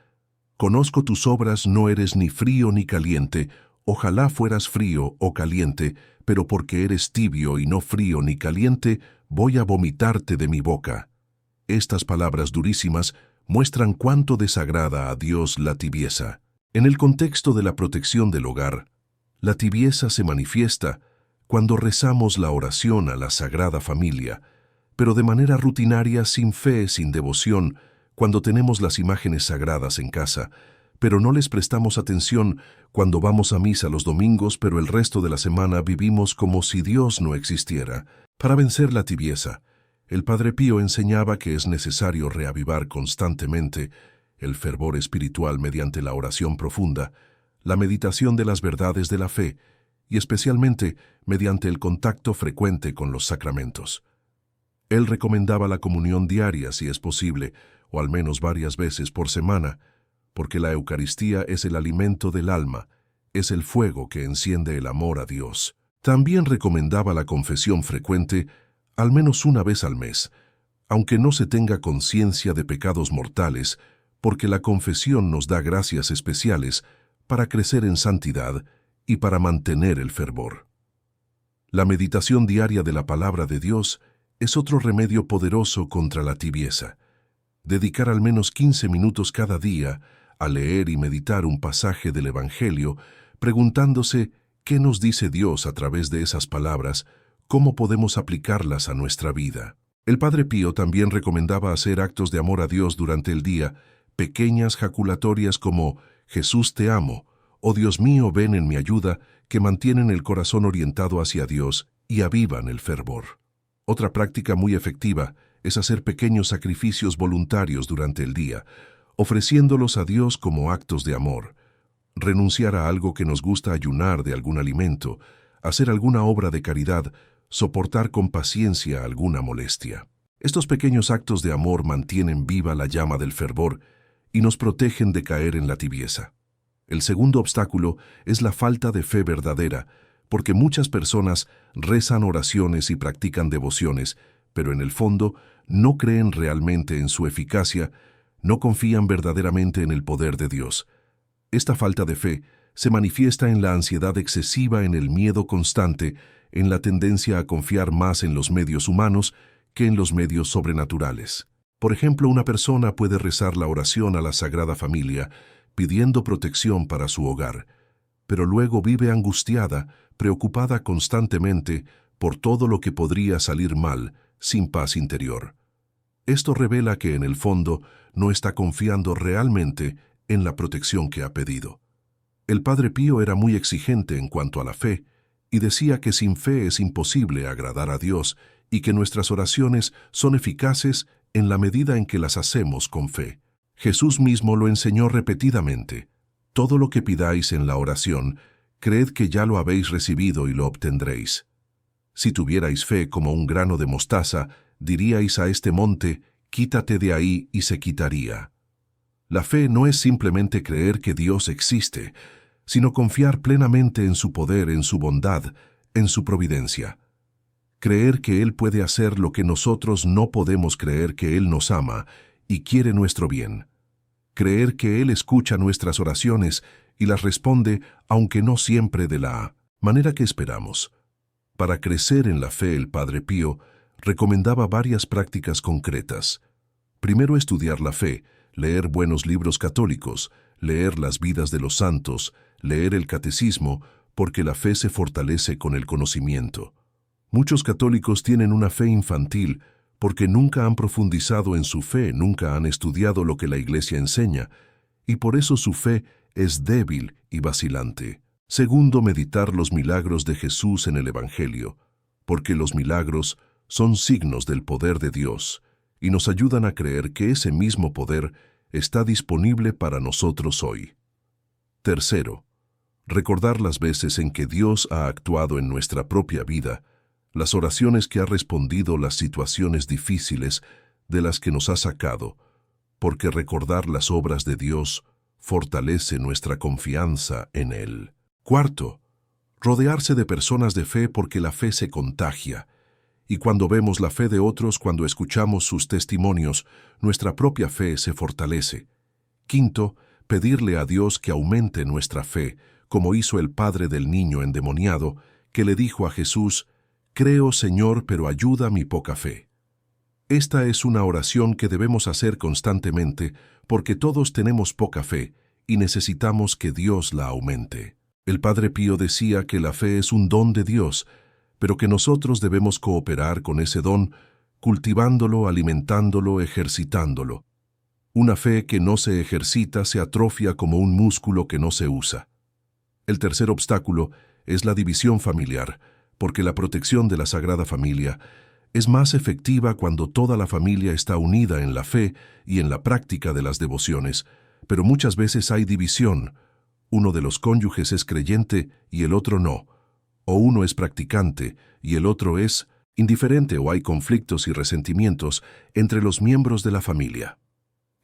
«Conozco tus obras, no eres ni frío ni caliente, ojalá fueras frío o caliente, pero porque eres tibio y no frío ni caliente, voy a vomitarte de mi boca». Estas palabras durísimas muestran cuánto desagrada a Dios la tibieza. En el contexto de la protección del hogar, la tibieza se manifiesta cuando rezamos la oración a la Sagrada Familia, pero de manera rutinaria, sin fe, sin devoción, cuando tenemos las imágenes sagradas en casa, pero no les prestamos atención cuando vamos a misa los domingos, pero el resto de la semana vivimos como si Dios no existiera. Para vencer la tibieza, el Padre Pío enseñaba que es necesario reavivar constantemente el fervor espiritual mediante la oración profunda, la meditación de las verdades de la fe y especialmente mediante el contacto frecuente con los sacramentos. Él recomendaba la comunión diaria si es posible, o al menos varias veces por semana, porque la Eucaristía es el alimento del alma, es el fuego que enciende el amor a Dios. También recomendaba la confesión frecuente, al menos una vez al mes, aunque no se tenga conciencia de pecados mortales, porque la confesión nos da gracias especiales para crecer en santidad y para mantener el fervor. La meditación diaria de la palabra de Dios es otro remedio poderoso contra la tibieza. Dedicar al menos 15 minutos cada día a leer y meditar un pasaje del Evangelio, preguntándose qué nos dice Dios a través de esas palabras, cómo podemos aplicarlas a nuestra vida. El Padre Pío también recomendaba hacer actos de amor a Dios durante el día, pequeñas jaculatorias como «Jesús te amo» o «Dios mío, ven en mi ayuda», que mantienen el corazón orientado hacia Dios y avivan el fervor. Otra práctica muy efectiva es hacer pequeños sacrificios voluntarios durante el día, ofreciéndolos a Dios como actos de amor. Renunciar a algo que nos gusta, ayunar de algún alimento, hacer alguna obra de caridad, soportar con paciencia alguna molestia. Estos pequeños actos de amor mantienen viva la llama del fervor y nos protegen de caer en la tibieza. El segundo obstáculo es la falta de fe verdadera, porque muchas personas rezan oraciones y practican devociones, pero en el fondo no creen realmente en su eficacia, no confían verdaderamente en el poder de Dios. Esta falta de fe se manifiesta en la ansiedad excesiva, en el miedo constante, en la tendencia a confiar más en los medios humanos que en los medios sobrenaturales. Por ejemplo, una persona puede rezar la oración a la Sagrada Familia, pidiendo protección para su hogar, pero luego vive angustiada, preocupada constantemente por todo lo que podría salir mal, sin paz interior. Esto revela que en el fondo no está confiando realmente en la protección que ha pedido. El Padre Pío era muy exigente en cuanto a la fe y decía que sin fe es imposible agradar a Dios y que nuestras oraciones son eficaces en la medida en que las hacemos con fe. Jesús mismo lo enseñó repetidamente. Todo lo que pidáis en la oración, creed que ya lo habéis recibido y lo obtendréis. Si tuvierais fe como un grano de mostaza, diríais a este monte, quítate de ahí, y se quitaría. La fe no es simplemente creer que Dios existe, sino confiar plenamente en su poder, en su bondad, en su providencia. Creer que Él puede hacer lo que nosotros no podemos creer, que Él nos ama y quiere nuestro bien. Creer que Él escucha nuestras oraciones y las responde, aunque no siempre de la manera que esperamos. Para crecer en la fe, el Padre Pío recomendaba varias prácticas concretas. Primero, estudiar la fe, leer buenos libros católicos, leer las vidas de los santos, leer el catecismo, porque la fe se fortalece con el conocimiento. Muchos católicos tienen una fe infantil porque nunca han profundizado en su fe, nunca han estudiado lo que la Iglesia enseña, y por eso su fe es débil y vacilante. Segundo, meditar los milagros de Jesús en el Evangelio, porque los milagros son signos del poder de Dios y nos ayudan a creer que ese mismo poder está disponible para nosotros hoy. Tercero, recordar las veces en que Dios ha actuado en nuestra propia vida, las oraciones que ha respondido, las situaciones difíciles de las que nos ha sacado, porque recordar las obras de Dios fortalece nuestra confianza en Él. Cuarto, rodearse de personas de fe, porque la fe se contagia, y cuando vemos la fe de otros, cuando escuchamos sus testimonios, nuestra propia fe se fortalece. Quinto, pedirle a Dios que aumente nuestra fe, como hizo el padre del niño endemoniado, que le dijo a Jesús: «Creo, Señor, pero ayuda mi poca fe». Esta es una oración que debemos hacer constantemente, porque todos tenemos poca fe y necesitamos que Dios la aumente. El Padre Pío decía que la fe es un don de Dios, pero que nosotros debemos cooperar con ese don, cultivándolo, alimentándolo, ejercitándolo. Una fe que no se ejercita se atrofia como un músculo que no se usa. El tercer obstáculo es la división familiar, porque la protección de la Sagrada Familia es más efectiva cuando toda la familia está unida en la fe y en la práctica de las devociones, pero muchas veces hay división. Uno de los cónyuges es creyente y el otro no, o uno es practicante y el otro es indiferente, o hay conflictos y resentimientos entre los miembros de la familia.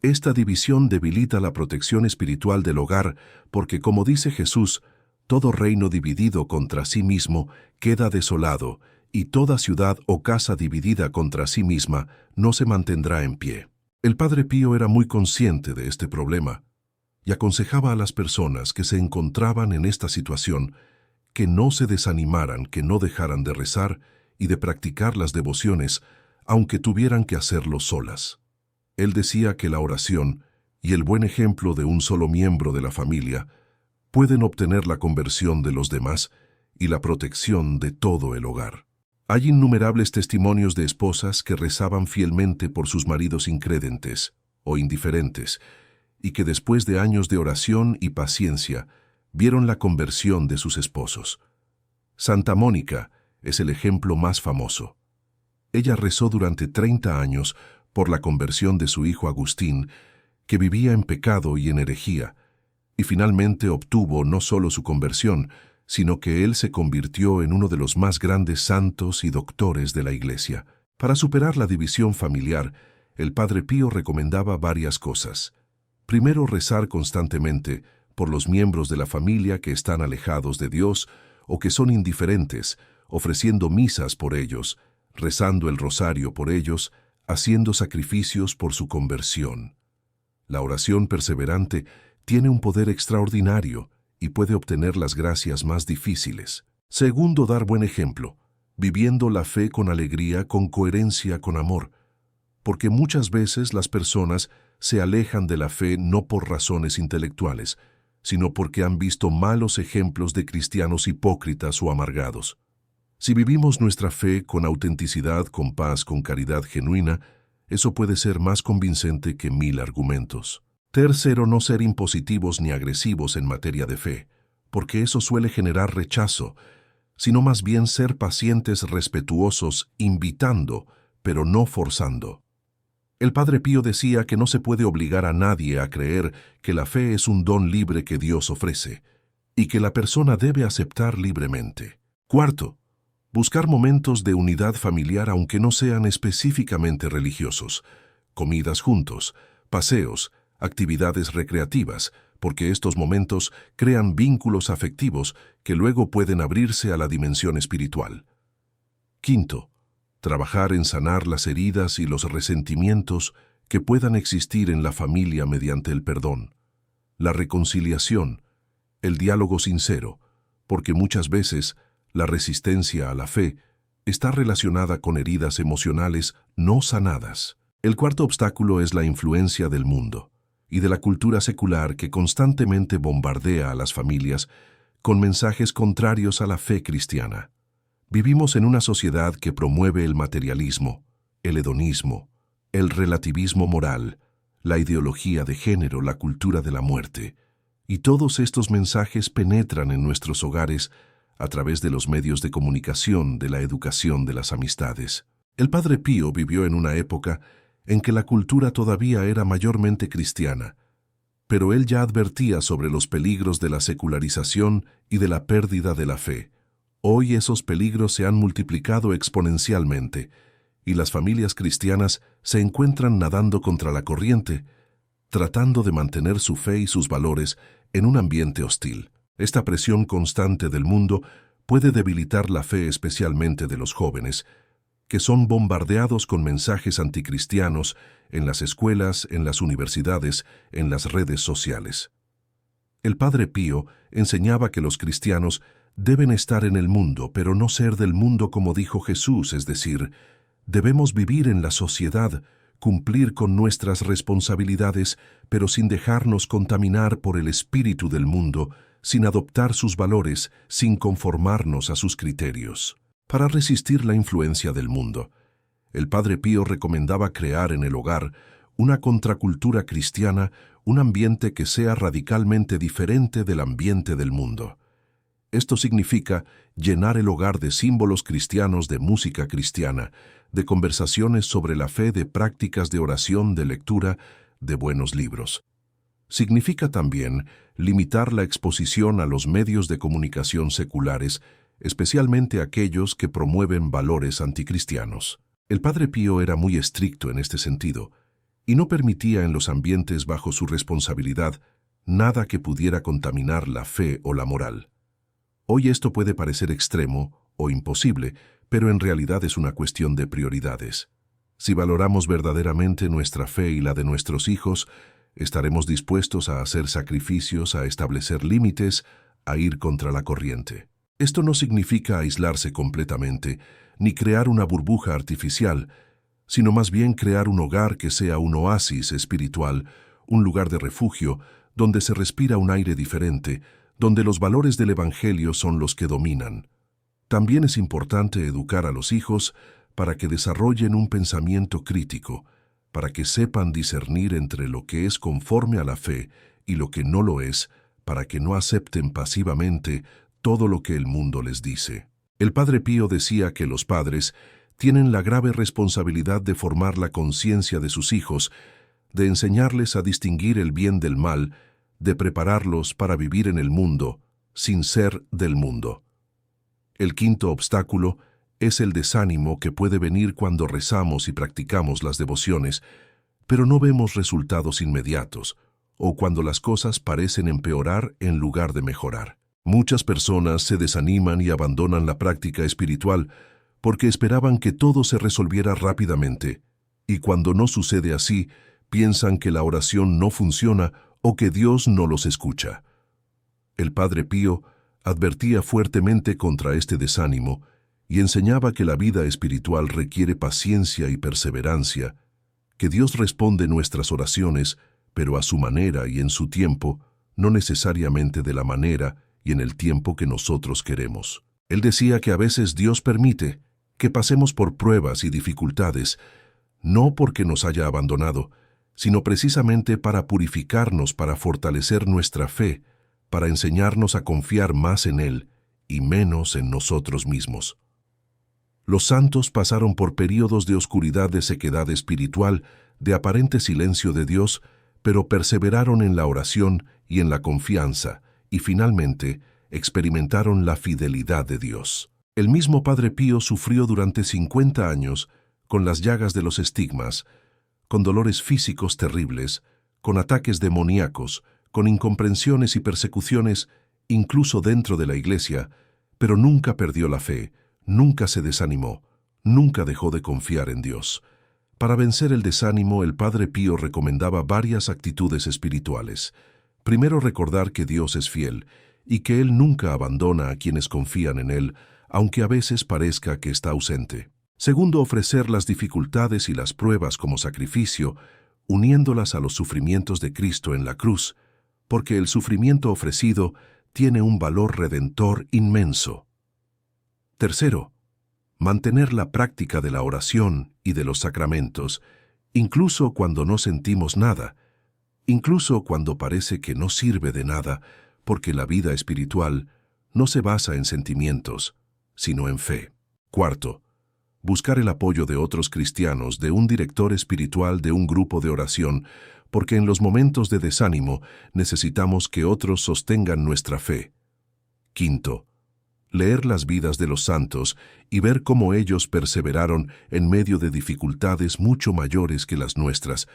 Esta división debilita la protección espiritual del hogar porque, como dice Jesús, todo reino dividido contra sí mismo queda desolado, y toda ciudad o casa dividida contra sí misma no se mantendrá en pie. El Padre Pío era muy consciente de este problema y aconsejaba a las personas que se encontraban en esta situación que no se desanimaran, que no dejaran de rezar y de practicar las devociones, aunque tuvieran que hacerlo solas. Él decía que la oración y el buen ejemplo de un solo miembro de la familia pueden obtener la conversión de los demás y la protección de todo el hogar. Hay innumerables testimonios de esposas que rezaban fielmente por sus maridos incrédentes o indiferentes, y que después de años de oración y paciencia vieron la conversión de sus esposos. Santa Mónica es el ejemplo más famoso. Ella rezó durante 30 años por la conversión de su hijo Agustín, que vivía en pecado y en herejía, y finalmente obtuvo no solo su conversión, sino que él se convirtió en uno de los más grandes santos y doctores de la Iglesia. Para superar la división familiar, el Padre Pío recomendaba varias cosas. Primero, rezar constantemente por los miembros de la familia que están alejados de Dios o que son indiferentes, ofreciendo misas por ellos, rezando el rosario por ellos, haciendo sacrificios por su conversión. La oración perseverante tiene un poder extraordinario y puede obtener las gracias más difíciles. Segundo, dar buen ejemplo, viviendo la fe con alegría, con coherencia, con amor, porque muchas veces las personas se alejan de la fe no por razones intelectuales, sino porque han visto malos ejemplos de cristianos hipócritas o amargados. Si vivimos nuestra fe con autenticidad, con paz, con caridad genuina, eso puede ser más convincente que 1000 argumentos. Tercero, no ser impositivos ni agresivos en materia de fe, porque eso suele generar rechazo, sino más bien ser pacientes, respetuosos, invitando, pero no forzando. El Padre Pío decía que no se puede obligar a nadie a creer que la fe es un don libre que Dios ofrece, y que la persona debe aceptar libremente. Cuarto, buscar momentos de unidad familiar aunque no sean específicamente religiosos, comidas juntos, paseos, actividades recreativas, porque estos momentos crean vínculos afectivos que luego pueden abrirse a la dimensión espiritual. Quinto, trabajar en sanar las heridas y los resentimientos que puedan existir en la familia mediante el perdón, la reconciliación, el diálogo sincero, porque muchas veces la resistencia a la fe está relacionada con heridas emocionales no sanadas. El cuarto obstáculo es la influencia del mundo y de la cultura secular que constantemente bombardea a las familias con mensajes contrarios a la fe cristiana. Vivimos en una sociedad que promueve el materialismo, el hedonismo, el relativismo moral, la ideología de género, la cultura de la muerte, y todos estos mensajes penetran en nuestros hogares a través de los medios de comunicación, de la educación, de las amistades. El Padre Pío vivió en una época en que la cultura todavía era mayormente cristiana, pero él ya advertía sobre los peligros de la secularización y de la pérdida de la fe. Hoy esos peligros se han multiplicado exponencialmente, y las familias cristianas se encuentran nadando contra la corriente, tratando de mantener su fe y sus valores en un ambiente hostil. Esta presión constante del mundo puede debilitar la fe especialmente de los jóvenes, que son bombardeados con mensajes anticristianos en las escuelas, en las universidades, en las redes sociales. El Padre Pío enseñaba que los cristianos deben estar en el mundo, pero no ser del mundo como dijo Jesús, es decir, debemos vivir en la sociedad, cumplir con nuestras responsabilidades, pero sin dejarnos contaminar por el espíritu del mundo, sin adoptar sus valores, sin conformarnos a sus criterios. Para resistir la influencia del mundo, el Padre Pío recomendaba crear en el hogar una contracultura cristiana, un ambiente que sea radicalmente diferente del ambiente del mundo. Esto significa llenar el hogar de símbolos cristianos, de música cristiana, de conversaciones sobre la fe, de prácticas de oración, de lectura, de buenos libros. Significa también limitar la exposición a los medios de comunicación seculares, especialmente aquellos que promueven valores anticristianos. El Padre Pío era muy estricto en este sentido, y no permitía en los ambientes bajo su responsabilidad nada que pudiera contaminar la fe o la moral. Hoy esto puede parecer extremo o imposible, pero en realidad es una cuestión de prioridades. Si valoramos verdaderamente nuestra fe y la de nuestros hijos, estaremos dispuestos a hacer sacrificios, a establecer límites, a ir contra la corriente. Esto no significa aislarse completamente, ni crear una burbuja artificial, sino más bien crear un hogar que sea un oasis espiritual, un lugar de refugio, donde se respira un aire diferente, donde los valores del Evangelio son los que dominan. También es importante educar a los hijos para que desarrollen un pensamiento crítico, para que sepan discernir entre lo que es conforme a la fe y lo que no lo es, para que no acepten pasivamente todo lo que el mundo les dice. El Padre Pío decía que los padres tienen la grave responsabilidad de formar la conciencia de sus hijos, de enseñarles a distinguir el bien del mal, de prepararlos para vivir en el mundo, sin ser del mundo. El quinto obstáculo es el desánimo que puede venir cuando rezamos y practicamos las devociones, pero no vemos resultados inmediatos, o cuando las cosas parecen empeorar en lugar de mejorar. Muchas personas se desaniman y abandonan la práctica espiritual porque esperaban que todo se resolviera rápidamente, y cuando no sucede así, piensan que la oración no funciona o que Dios no los escucha. El Padre Pío advertía fuertemente contra este desánimo y enseñaba que la vida espiritual requiere paciencia y perseverancia, que Dios responde nuestras oraciones, pero a su manera y en su tiempo, no necesariamente de la manera y en el tiempo que nosotros queremos. Él decía que a veces Dios permite que pasemos por pruebas y dificultades, no porque nos haya abandonado, sino precisamente para purificarnos, para fortalecer nuestra fe, para enseñarnos a confiar más en Él y menos en nosotros mismos. Los santos pasaron por períodos de oscuridad, de sequedad espiritual, de aparente silencio de Dios, pero perseveraron en la oración y en la confianza, y finalmente experimentaron la fidelidad de Dios. El mismo Padre Pío sufrió durante 50 años con las llagas de los estigmas, con dolores físicos terribles, con ataques demoníacos, con incomprensiones y persecuciones, incluso dentro de la iglesia, pero nunca perdió la fe, nunca se desanimó, nunca dejó de confiar en Dios. Para vencer el desánimo, el Padre Pío recomendaba varias actitudes espirituales. Primero, recordar que Dios es fiel y que Él nunca abandona a quienes confían en Él, aunque a veces parezca que está ausente. Segundo, ofrecer las dificultades y las pruebas como sacrificio, uniéndolas a los sufrimientos de Cristo en la cruz, porque el sufrimiento ofrecido tiene un valor redentor inmenso. Tercero, mantener la práctica de la oración y de los sacramentos, incluso cuando no sentimos nada, incluso cuando parece que no sirve de nada, porque la vida espiritual no se basa en sentimientos, sino en fe. Cuarto, buscar el apoyo de otros cristianos, de un director espiritual, de un grupo de oración, porque en los momentos de desánimo necesitamos que otros sostengan nuestra fe. Quinto, leer las vidas de los santos y ver cómo ellos perseveraron en medio de dificultades mucho mayores que las nuestras,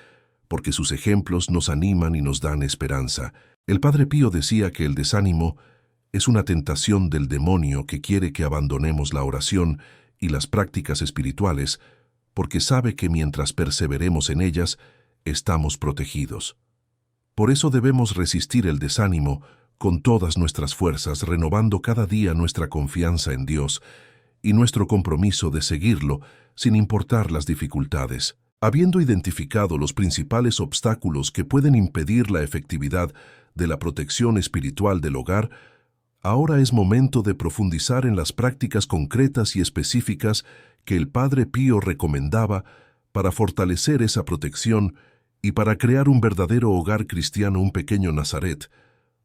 porque sus ejemplos nos animan y nos dan esperanza. El Padre Pío decía que el desánimo es una tentación del demonio que quiere que abandonemos la oración y las prácticas espirituales, porque sabe que mientras perseveremos en ellas, estamos protegidos. Por eso debemos resistir el desánimo con todas nuestras fuerzas, renovando cada día nuestra confianza en Dios y nuestro compromiso de seguirlo sin importar las dificultades. Habiendo identificado los principales obstáculos que pueden impedir la efectividad de la protección espiritual del hogar, ahora es momento de profundizar en las prácticas concretas y específicas que el Padre Pío recomendaba para fortalecer esa protección y para crear un verdadero hogar cristiano, un pequeño Nazaret,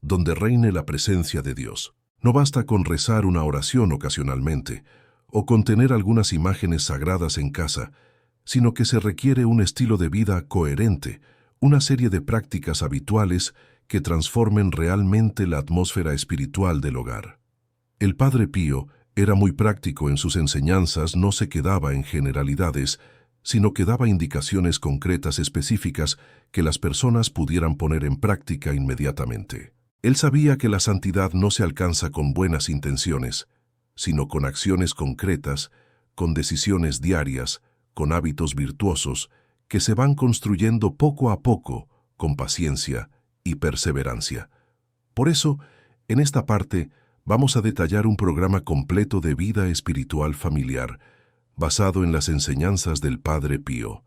donde reine la presencia de Dios. No basta con rezar una oración ocasionalmente o con tener algunas imágenes sagradas en casa, sino que se requiere un estilo de vida coherente, una serie de prácticas habituales que transformen realmente la atmósfera espiritual del hogar. El Padre Pío era muy práctico en sus enseñanzas, no se quedaba en generalidades, sino que daba indicaciones concretas específicas que las personas pudieran poner en práctica inmediatamente. Él sabía que la santidad no se alcanza con buenas intenciones, sino con acciones concretas, con decisiones diarias, con hábitos virtuosos, que se van construyendo poco a poco, con paciencia y perseverancia. Por eso, en esta parte, vamos a detallar un programa completo de vida espiritual familiar, basado en las enseñanzas del Padre Pío.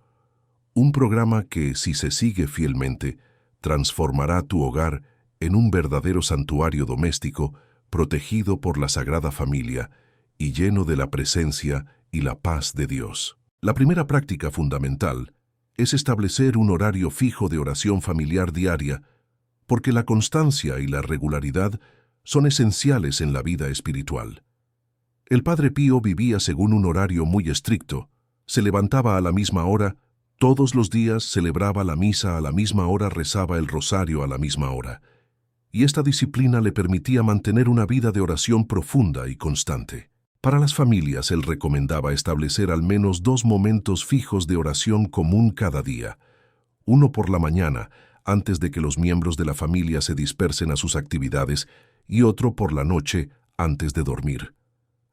Un programa que, si se sigue fielmente, transformará tu hogar en un verdadero santuario doméstico, protegido por la Sagrada Familia y lleno de la presencia y la paz de Dios. La primera práctica fundamental es establecer un horario fijo de oración familiar diaria, porque la constancia y la regularidad son esenciales en la vida espiritual. El Padre Pío vivía según un horario muy estricto. Se levantaba a la misma hora, todos los días celebraba la misa a la misma hora, rezaba el rosario a la misma hora. Y esta disciplina le permitía mantener una vida de oración profunda y constante. Para las familias, él recomendaba establecer al menos 2 momentos fijos de oración común cada día. Uno por la mañana, antes de que los miembros de la familia se dispersen a sus actividades, y otro por la noche, antes de dormir.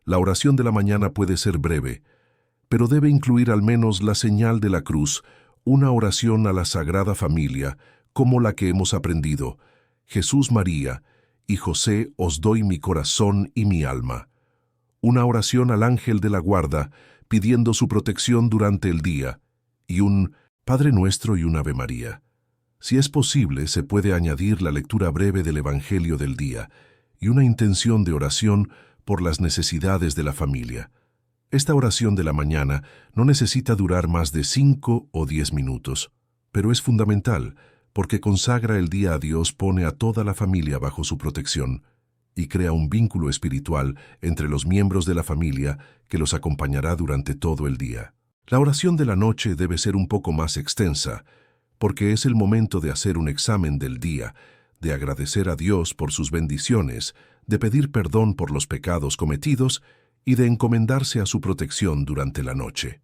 La oración de la mañana puede ser breve, pero debe incluir al menos la señal de la cruz, una oración a la Sagrada Familia, como la que hemos aprendido: Jesús, María y José, os doy mi corazón y mi alma. Una oración al ángel de la guarda, pidiendo su protección durante el día, y un Padre Nuestro y un Ave María. Si es posible, se puede añadir la lectura breve del Evangelio del día y una intención de oración por las necesidades de la familia. Esta oración de la mañana no necesita durar más de 5 o 10 minutos, pero es fundamental porque consagra el día a Dios, pone a toda la familia bajo su protección y crea un vínculo espiritual entre los miembros de la familia que los acompañará durante todo el día. La oración de la noche debe ser un poco más extensa, porque es el momento de hacer un examen del día, de agradecer a Dios por sus bendiciones, de pedir perdón por los pecados cometidos y de encomendarse a su protección durante la noche.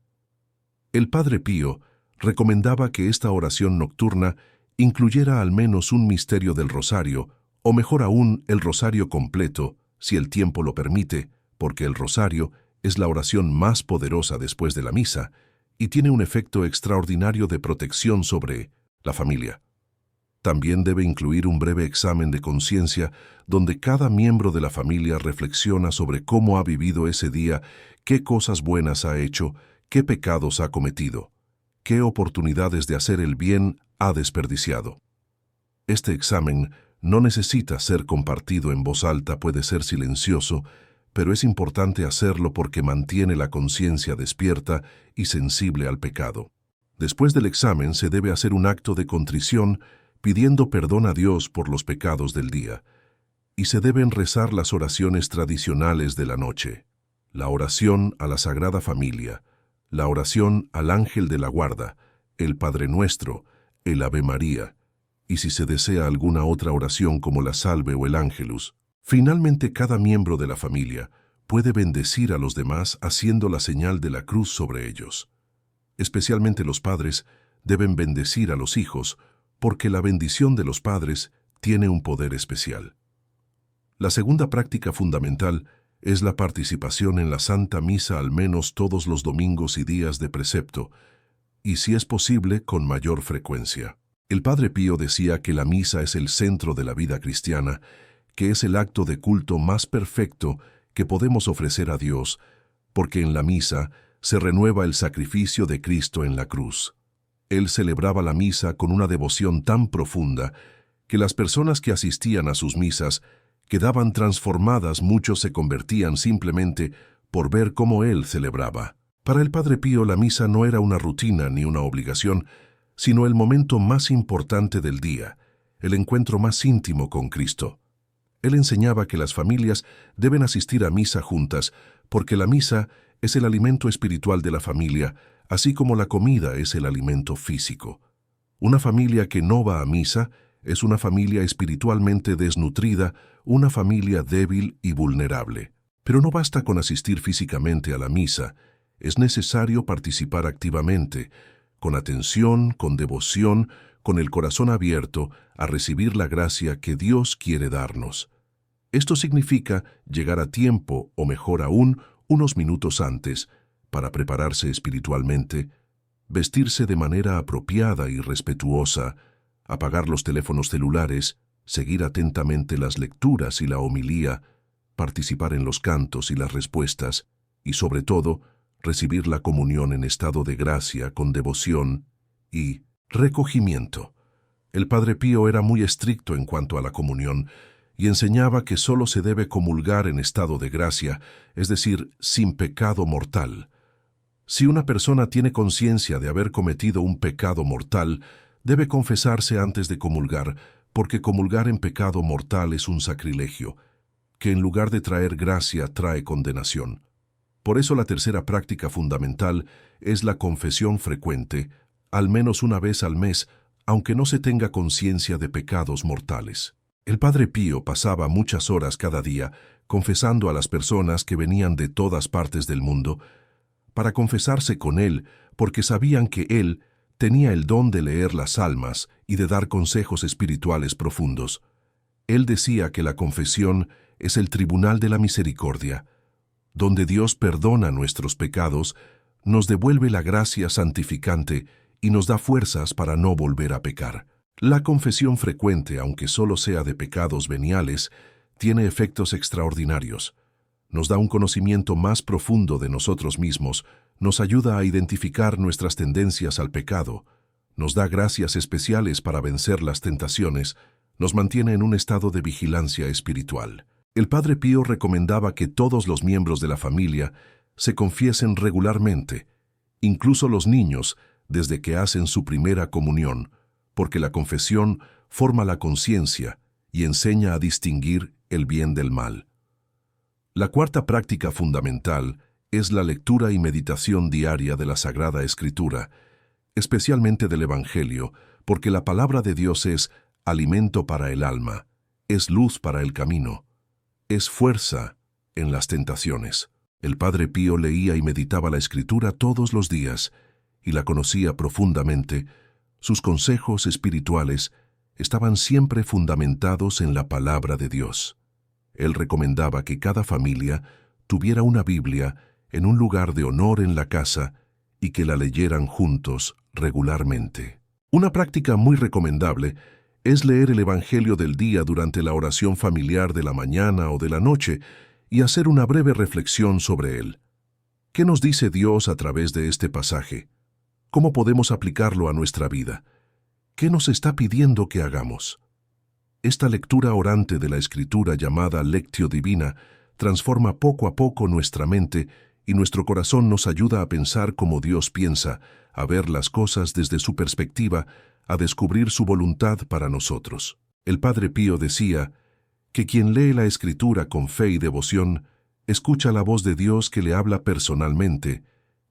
El Padre Pío recomendaba que esta oración nocturna incluyera al menos un misterio del rosario, o mejor aún, el rosario completo, si el tiempo lo permite, porque el rosario es la oración más poderosa después de la misa y tiene un efecto extraordinario de protección sobre la familia. También debe incluir un breve examen de conciencia donde cada miembro de la familia reflexiona sobre cómo ha vivido ese día, qué cosas buenas ha hecho, qué pecados ha cometido, qué oportunidades de hacer el bien ha desperdiciado. Este examen no necesita ser compartido en voz alta, puede ser silencioso, pero es importante hacerlo porque mantiene la conciencia despierta y sensible al pecado. Después del examen se debe hacer un acto de contrición pidiendo perdón a Dios por los pecados del día, y se deben rezar las oraciones tradicionales de la noche, la oración a la Sagrada Familia, la oración al Ángel de la Guarda, el Padre Nuestro, el Ave María, y si se desea alguna otra oración como la Salve o el Ángelus. Finalmente, cada miembro de la familia puede bendecir a los demás haciendo la señal de la cruz sobre ellos. Especialmente los padres deben bendecir a los hijos, porque la bendición de los padres tiene un poder especial. La segunda práctica fundamental es la participación en la Santa Misa al menos todos los domingos y días de precepto, y si es posible, con mayor frecuencia. El Padre Pío decía que la misa es el centro de la vida cristiana, que es el acto de culto más perfecto que podemos ofrecer a Dios, porque en la misa se renueva el sacrificio de Cristo en la cruz. Él celebraba la misa con una devoción tan profunda que las personas que asistían a sus misas quedaban transformadas, muchos se convertían simplemente por ver cómo él celebraba. Para el Padre Pío la misa no era una rutina ni una obligación, sino el momento más importante del día, el encuentro más íntimo con Cristo. Él enseñaba que las familias deben asistir a misa juntas, porque la misa es el alimento espiritual de la familia, así como la comida es el alimento físico. Una familia que no va a misa es una familia espiritualmente desnutrida, una familia débil y vulnerable. Pero no basta con asistir físicamente a la misa, es necesario participar activamente, con atención, con devoción, con el corazón abierto a recibir la gracia que Dios quiere darnos. Esto significa llegar a tiempo, o mejor aún, unos minutos antes, para prepararse espiritualmente, vestirse de manera apropiada y respetuosa, apagar los teléfonos celulares, seguir atentamente las lecturas y la homilía, participar en los cantos y las respuestas, y sobre todo, recibir la comunión en estado de gracia, con devoción y recogimiento. El Padre Pío era muy estricto en cuanto a la comunión y enseñaba que solo se debe comulgar en estado de gracia, es decir, sin pecado mortal. Si una persona tiene conciencia de haber cometido un pecado mortal, debe confesarse antes de comulgar, porque comulgar en pecado mortal es un sacrilegio, que en lugar de traer gracia trae condenación. Por eso la tercera práctica fundamental es la confesión frecuente, al menos una vez al mes, aunque no se tenga conciencia de pecados mortales. El Padre Pío pasaba muchas horas cada día confesando a las personas que venían de todas partes del mundo, para confesarse con él, porque sabían que él tenía el don de leer las almas y de dar consejos espirituales profundos. Él decía que la confesión es el tribunal de la misericordia, donde Dios perdona nuestros pecados, nos devuelve la gracia santificante y nos da fuerzas para no volver a pecar. La confesión frecuente, aunque solo sea de pecados veniales, tiene efectos extraordinarios. Nos da un conocimiento más profundo de nosotros mismos, nos ayuda a identificar nuestras tendencias al pecado, nos da gracias especiales para vencer las tentaciones, nos mantiene en un estado de vigilancia espiritual. El Padre Pío recomendaba que todos los miembros de la familia se confiesen regularmente, incluso los niños, desde que hacen su primera comunión, porque la confesión forma la conciencia y enseña a distinguir el bien del mal. La cuarta práctica fundamental es la lectura y meditación diaria de la Sagrada Escritura, especialmente del Evangelio, porque la palabra de Dios es alimento para el alma, es luz para el camino, es fuerza en las tentaciones. El Padre Pío leía y meditaba la Escritura todos los días y la conocía profundamente, Sus consejos espirituales estaban siempre fundamentados en la palabra de Dios. Él recomendaba que cada familia tuviera una Biblia en un lugar de honor en la casa y que la leyeran juntos regularmente. Una práctica muy recomendable es leer el Evangelio del día durante la oración familiar de la mañana o de la noche y hacer una breve reflexión sobre él. ¿Qué nos dice Dios a través de este pasaje? ¿Cómo podemos aplicarlo a nuestra vida? ¿Qué nos está pidiendo que hagamos? Esta lectura orante de la Escritura llamada Lectio Divina transforma poco a poco nuestra mente y nuestro corazón nos ayuda a pensar como Dios piensa, a ver las cosas desde su perspectiva, a descubrir su voluntad para nosotros. El Padre Pío decía que quien lee la Escritura con fe y devoción escucha la voz de Dios que le habla personalmente,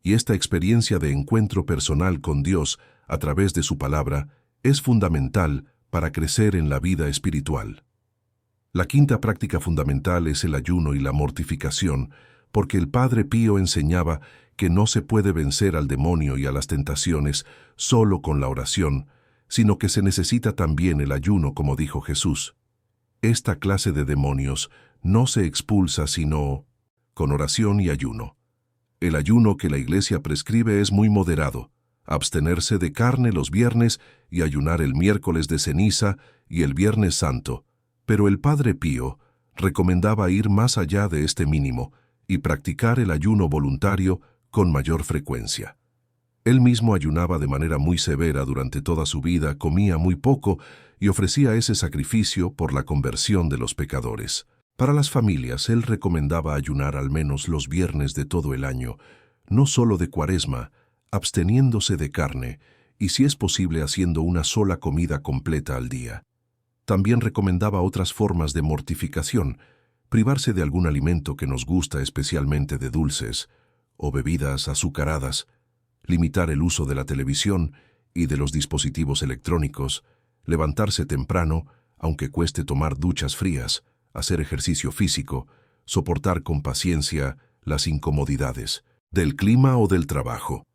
y esta experiencia de encuentro personal con Dios a través de su palabra es fundamental para crecer en la vida espiritual. La quinta práctica fundamental es el ayuno y la mortificación, porque el Padre Pío enseñaba que no se puede vencer al demonio y a las tentaciones solo con la oración, sino que se necesita también el ayuno, como dijo Jesús. Esta clase de demonios no se expulsa sino con oración y ayuno. El ayuno que la Iglesia prescribe es muy moderado: abstenerse de carne los viernes y ayunar el miércoles de ceniza y el Viernes Santo. Pero el Padre Pío recomendaba ir más allá de este mínimo y practicar el ayuno voluntario con mayor frecuencia. Él mismo ayunaba de manera muy severa durante toda su vida, comía muy poco y ofrecía ese sacrificio por la conversión de los pecadores. Para las familias, él recomendaba ayunar al menos los viernes de todo el año, no solo de Cuaresma, absteniéndose de carne y, si es posible, haciendo una sola comida completa al día. También recomendaba otras formas de mortificación: privarse de algún alimento que nos gusta, especialmente de dulces o bebidas azucaradas, limitar el uso de la televisión y de los dispositivos electrónicos, levantarse temprano, aunque cueste tomar duchas frías, hacer ejercicio físico, soportar con paciencia las incomodidades del clima o del trabajo.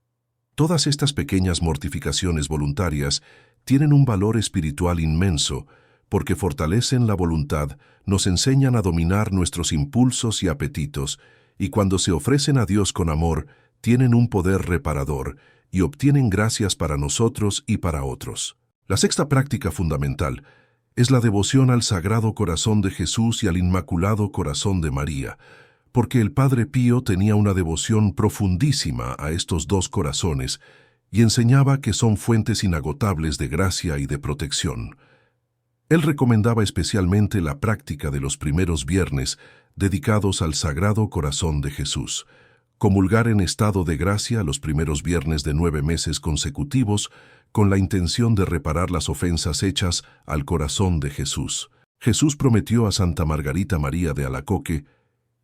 Todas estas pequeñas mortificaciones voluntarias tienen un valor espiritual inmenso, porque fortalecen la voluntad, nos enseñan a dominar nuestros impulsos y apetitos, y cuando se ofrecen a Dios con amor, tienen un poder reparador y obtienen gracias para nosotros y para otros. La sexta práctica fundamental es la devoción al Sagrado Corazón de Jesús y al Inmaculado Corazón de María, porque el Padre Pío tenía una devoción profundísima a estos dos corazones y enseñaba que son fuentes inagotables de gracia y de protección. Él recomendaba especialmente la práctica de los primeros viernes dedicados al Sagrado Corazón de Jesús, comulgar en estado de gracia los primeros viernes de 9 meses consecutivos con la intención de reparar las ofensas hechas al corazón de Jesús. Jesús prometió a Santa Margarita María de Alacoque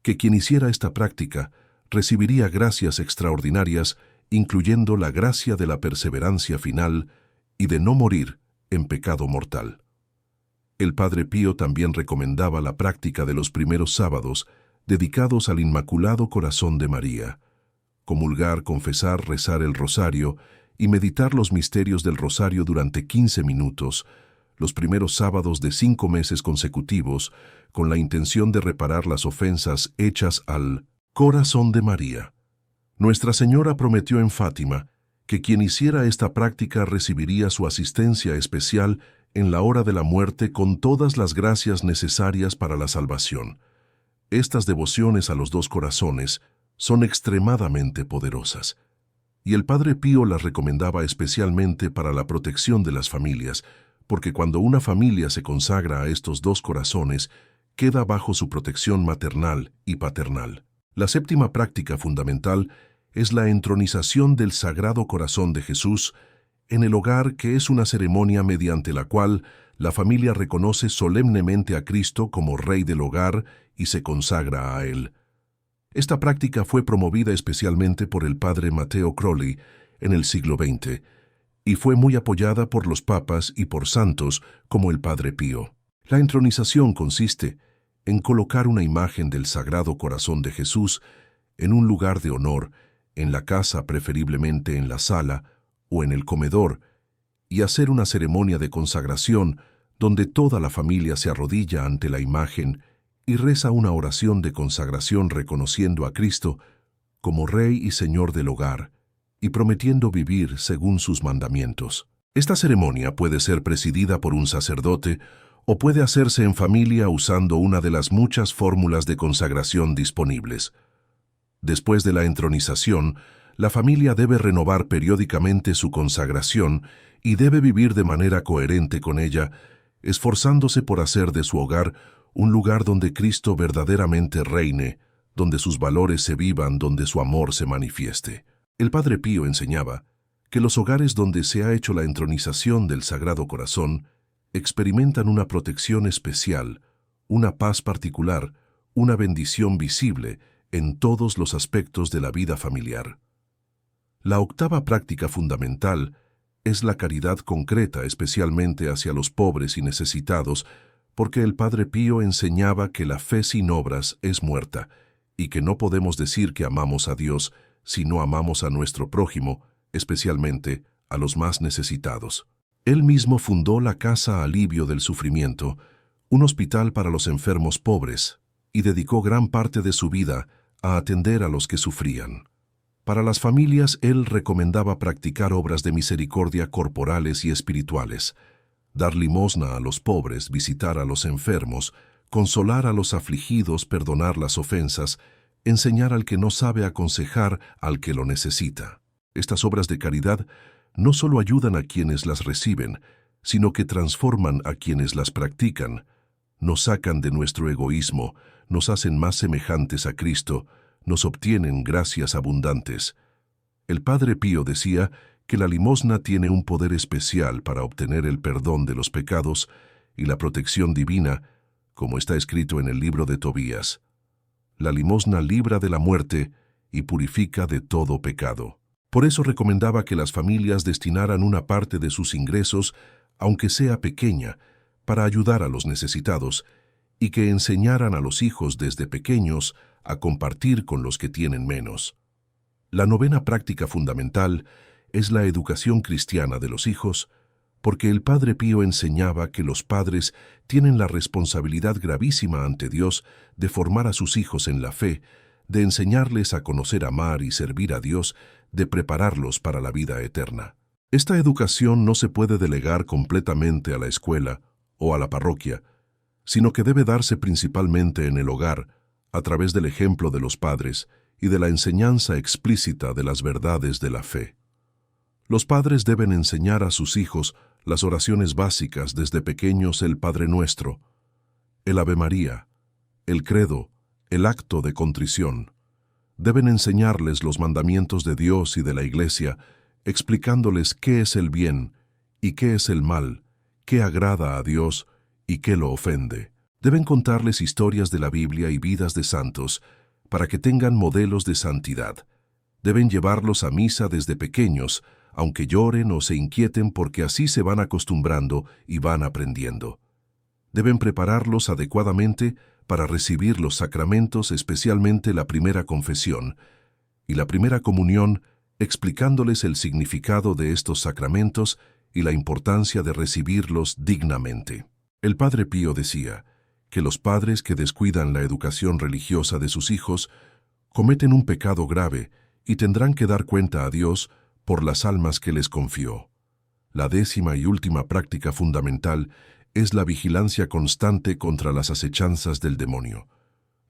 que quien hiciera esta práctica recibiría gracias extraordinarias, incluyendo la gracia de la perseverancia final y de no morir en pecado mortal. El Padre Pío también recomendaba la práctica de los primeros sábados dedicados al Inmaculado Corazón de María: comulgar, confesar, rezar el rosario y meditar los misterios del rosario durante 15 minutos, los primeros sábados de 5 meses consecutivos, con la intención de reparar las ofensas hechas al Corazón de María. Nuestra Señora prometió en Fátima que quien hiciera esta práctica recibiría su asistencia especial en la hora de la muerte con todas las gracias necesarias para la salvación. Estas devociones a los dos corazones son extremadamente poderosas, y el Padre Pío las recomendaba especialmente para la protección de las familias, porque cuando una familia se consagra a estos dos corazones, queda bajo su protección maternal y paternal. La séptima práctica fundamental es la entronización del Sagrado Corazón de Jesús en el hogar, que es una ceremonia mediante la cual la familia reconoce solemnemente a Cristo como Rey del hogar y se consagra a Él. Esta práctica fue promovida especialmente por el padre Matteo Crowley en el siglo XX y fue muy apoyada por los papas y por santos como el Padre Pío. La entronización consiste en colocar una imagen del Sagrado Corazón de Jesús en un lugar de honor, en la casa, preferiblemente en la sala o en el comedor, y hacer una ceremonia de consagración donde toda la familia se arrodilla ante la imagen y reza una oración de consagración reconociendo a Cristo como Rey y Señor del hogar y prometiendo vivir según sus mandamientos. Esta ceremonia puede ser presidida por un sacerdote o puede hacerse en familia usando una de las muchas fórmulas de consagración disponibles. Después de la entronización, la familia debe renovar periódicamente su consagración y debe vivir de manera coherente con ella, esforzándose por hacer de su hogar un lugar donde Cristo verdaderamente reine, donde sus valores se vivan, donde su amor se manifieste. El Padre Pío enseñaba que los hogares donde se ha hecho la entronización del Sagrado Corazón experimentan una protección especial, una paz particular, una bendición visible en todos los aspectos de la vida familiar. La octava práctica fundamental es la caridad concreta, especialmente hacia los pobres y necesitados, porque el Padre Pío enseñaba que la fe sin obras es muerta y que no podemos decir que amamos a Dios si no amamos a nuestro prójimo, especialmente a los más necesitados. Él mismo fundó la Casa Alivio del Sufrimiento, un hospital para los enfermos pobres, y dedicó gran parte de su vida a atender a los que sufrían. Para las familias, él recomendaba practicar obras de misericordia corporales y espirituales, dar limosna a los pobres, visitar a los enfermos, consolar a los afligidos, perdonar las ofensas, enseñar al que no sabe, aconsejar al que lo necesita. Estas obras de caridad no solo ayudan a quienes las reciben, sino que transforman a quienes las practican, nos sacan de nuestro egoísmo, nos hacen más semejantes a Cristo, nos obtienen gracias abundantes. El Padre Pío decía que la limosna tiene un poder especial para obtener el perdón de los pecados y la protección divina, como está escrito en el libro de Tobías. La limosna libra de la muerte y purifica de todo pecado. Por eso recomendaba que las familias destinaran una parte de sus ingresos, aunque sea pequeña, para ayudar a los necesitados, y que enseñaran a los hijos desde pequeños a compartir con los que tienen menos. La novena práctica fundamental es la educación cristiana de los hijos, porque el Padre Pío enseñaba que los padres tienen la responsabilidad gravísima ante Dios de formar a sus hijos en la fe, de enseñarles a conocer, amar y servir a Dios, de prepararlos para la vida eterna. Esta educación no se puede delegar completamente a la escuela o a la parroquia, sino que debe darse principalmente en el hogar, a través del ejemplo de los padres y de la enseñanza explícita de las verdades de la fe. Los padres deben enseñar a sus hijos las oraciones básicas desde pequeños: el Padre Nuestro, el Ave María, el Credo, el acto de contrición. Deben enseñarles los mandamientos de Dios y de la Iglesia, explicándoles qué es el bien y qué es el mal, qué agrada a Dios y qué lo ofende. Deben contarles historias de la Biblia y vidas de santos, para que tengan modelos de santidad. Deben llevarlos a misa desde pequeños, aunque lloren o se inquieten, porque así se van acostumbrando y van aprendiendo. Deben prepararlos adecuadamente para recibir los sacramentos, especialmente la primera confesión y la primera comunión, explicándoles el significado de estos sacramentos y la importancia de recibirlos dignamente. El Padre Pío decía que los padres que descuidan la educación religiosa de sus hijos cometen un pecado grave y tendrán que dar cuenta a Dios por las almas que les confió. La décima y última práctica fundamental es la vigilancia constante contra las acechanzas del demonio,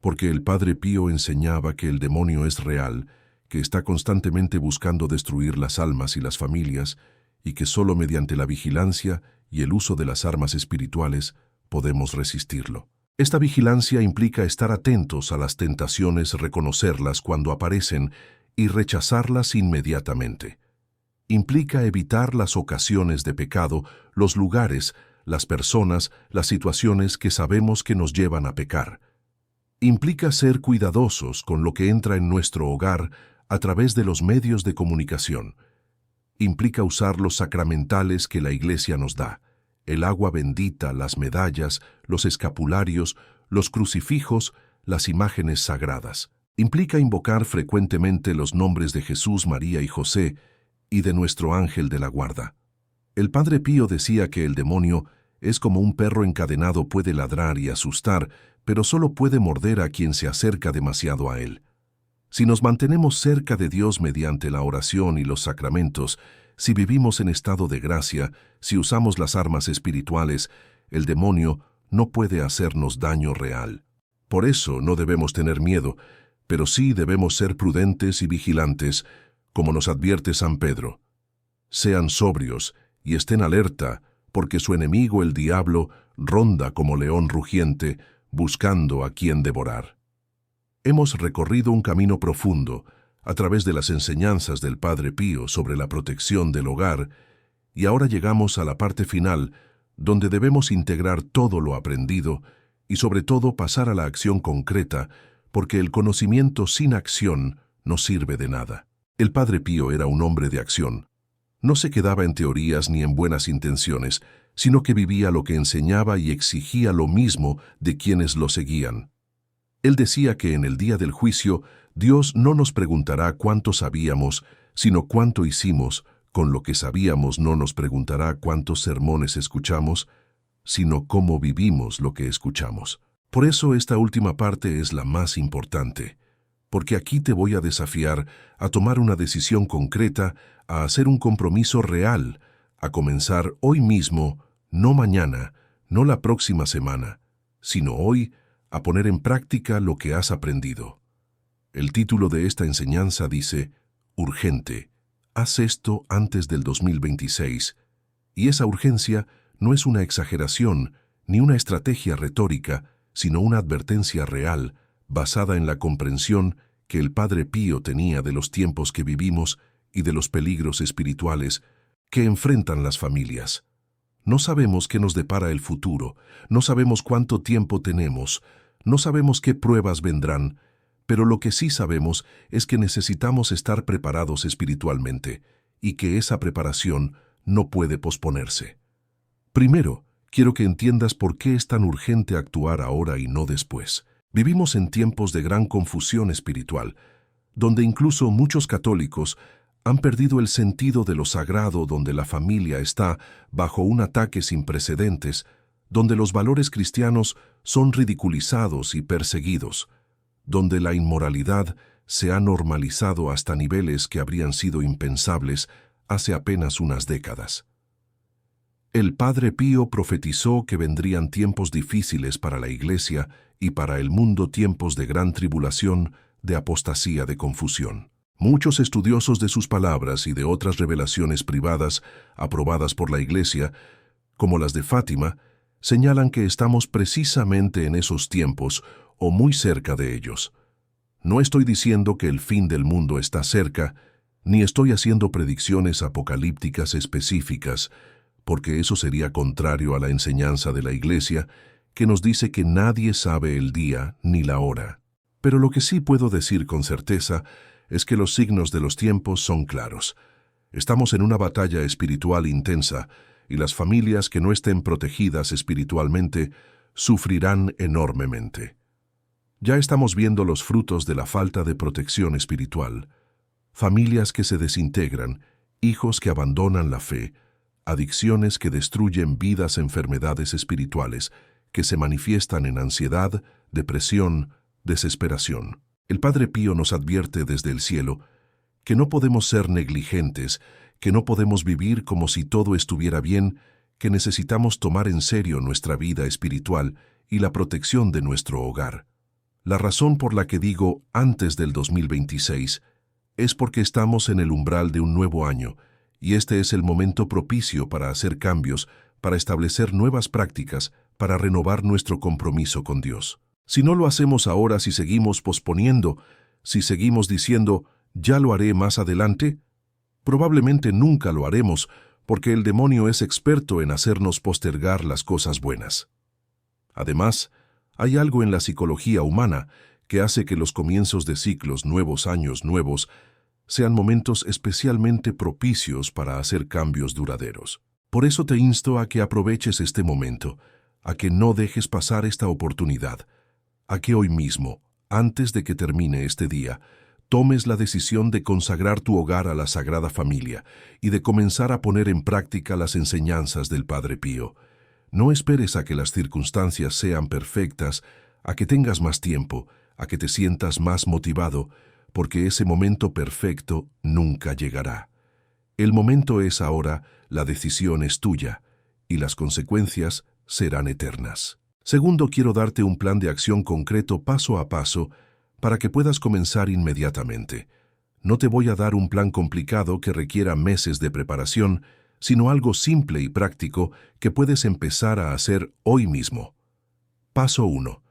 porque el Padre Pío enseñaba que el demonio es real, que está constantemente buscando destruir las almas y las familias, y que solo mediante la vigilancia y el uso de las armas espirituales podemos resistirlo. Esta vigilancia implica estar atentos a las tentaciones, reconocerlas cuando aparecen y rechazarlas inmediatamente. Implica evitar las ocasiones de pecado, los lugares, las personas, las situaciones que sabemos que nos llevan a pecar. Implica ser cuidadosos con lo que entra en nuestro hogar a través de los medios de comunicación. Implica usar los sacramentales que la Iglesia nos da: el agua bendita, las medallas, los escapularios, los crucifijos, las imágenes sagradas. Implica invocar frecuentemente los nombres de Jesús, María y José y de nuestro ángel de la guarda. El Padre Pío decía que el demonio es como un perro encadenado, puede ladrar y asustar, pero solo puede morder a quien se acerca demasiado a él. Si nos mantenemos cerca de Dios mediante la oración y los sacramentos, si vivimos en estado de gracia, si usamos las armas espirituales, el demonio no puede hacernos daño real. Por eso no debemos tener miedo, pero sí debemos ser prudentes y vigilantes, como nos advierte San Pedro. Sean sobrios y estén alerta, porque su enemigo el diablo ronda como león rugiente, buscando a quien devorar. Hemos recorrido un camino profundo a través de las enseñanzas del Padre Pío sobre la protección del hogar, y ahora llegamos a la parte final, donde debemos integrar todo lo aprendido y sobre todo pasar a la acción concreta, porque el conocimiento sin acción no sirve de nada. El Padre Pío era un hombre de acción. No se quedaba en teorías ni en buenas intenciones, sino que vivía lo que enseñaba y exigía lo mismo de quienes lo seguían. Él decía que en el día del juicio Dios no nos preguntará cuánto sabíamos, sino cuánto hicimos. Con lo que sabíamos no nos preguntará cuántos sermones escuchamos, sino cómo vivimos lo que escuchamos. Por eso esta última parte es la más importante, porque aquí te voy a desafiar a tomar una decisión concreta, a hacer un compromiso real, a comenzar hoy mismo, no mañana, no la próxima semana, sino hoy, a poner en práctica lo que has aprendido. El título de esta enseñanza dice, Urgente. Haz esto antes del 2026, y esa urgencia no es una exageración ni una estrategia retórica, sino una advertencia real, basada en la comprensión que el Padre Pío tenía de los tiempos que vivimos y de los peligros espirituales que enfrentan las familias. No sabemos qué nos depara el futuro, no sabemos cuánto tiempo tenemos, no sabemos qué pruebas vendrán, pero lo que sí sabemos es que necesitamos estar preparados espiritualmente y que esa preparación no puede posponerse. Primero, quiero que entiendas por qué es tan urgente actuar ahora y no después. Vivimos en tiempos de gran confusión espiritual, donde incluso muchos católicos han perdido el sentido de lo sagrado, donde la familia está bajo un ataque sin precedentes, donde los valores cristianos son ridiculizados y perseguidos, donde la inmoralidad se ha normalizado hasta niveles que habrían sido impensables hace apenas unas décadas. El Padre Pío profetizó que vendrían tiempos difíciles para la Iglesia y para el mundo, tiempos de gran tribulación, de apostasía, de confusión. Muchos estudiosos de sus palabras y de otras revelaciones privadas aprobadas por la Iglesia, como las de Fátima, señalan que estamos precisamente en esos tiempos o muy cerca de ellos. No estoy diciendo que el fin del mundo está cerca, ni estoy haciendo predicciones apocalípticas específicas, porque eso sería contrario a la enseñanza de la Iglesia, que nos dice que nadie sabe el día ni la hora. Pero lo que sí puedo decir con certeza es que los signos de los tiempos son claros. Estamos en una batalla espiritual intensa, y las familias que no estén protegidas espiritualmente sufrirán enormemente. Ya estamos viendo los frutos de la falta de protección espiritual. Familias que se desintegran, hijos que abandonan la fe, adicciones que destruyen vidas, enfermedades espirituales que se manifiestan en ansiedad, depresión, desesperación. El Padre Pío nos advierte desde el cielo que no podemos ser negligentes, que no podemos vivir como si todo estuviera bien, que necesitamos tomar en serio nuestra vida espiritual y la protección de nuestro hogar. La razón por la que digo antes del 2026 es porque estamos en el umbral de un nuevo año, y este es el momento propicio para hacer cambios, para establecer nuevas prácticas, para renovar nuestro compromiso con Dios. Si no lo hacemos ahora, si seguimos posponiendo, si seguimos diciendo, ya lo haré más adelante, probablemente nunca lo haremos, porque el demonio es experto en hacernos postergar las cosas buenas. Además, hay algo en la psicología humana que hace que los comienzos de ciclos, nuevos años nuevos, sean momentos especialmente propicios para hacer cambios duraderos. Por eso te insto a que aproveches este momento, a que no dejes pasar esta oportunidad, a que hoy mismo, antes de que termine este día, tomes la decisión de consagrar tu hogar a la Sagrada Familia y de comenzar a poner en práctica las enseñanzas del Padre Pío. No esperes a que las circunstancias sean perfectas, a que tengas más tiempo, a que te sientas más motivado, porque ese momento perfecto nunca llegará. El momento es ahora, la decisión es tuya, y las consecuencias serán eternas. Segundo, quiero darte un plan de acción concreto paso a paso para que puedas comenzar inmediatamente. No te voy a dar un plan complicado que requiera meses de preparación, sino algo simple y práctico que puedes empezar a hacer hoy mismo. Paso 1.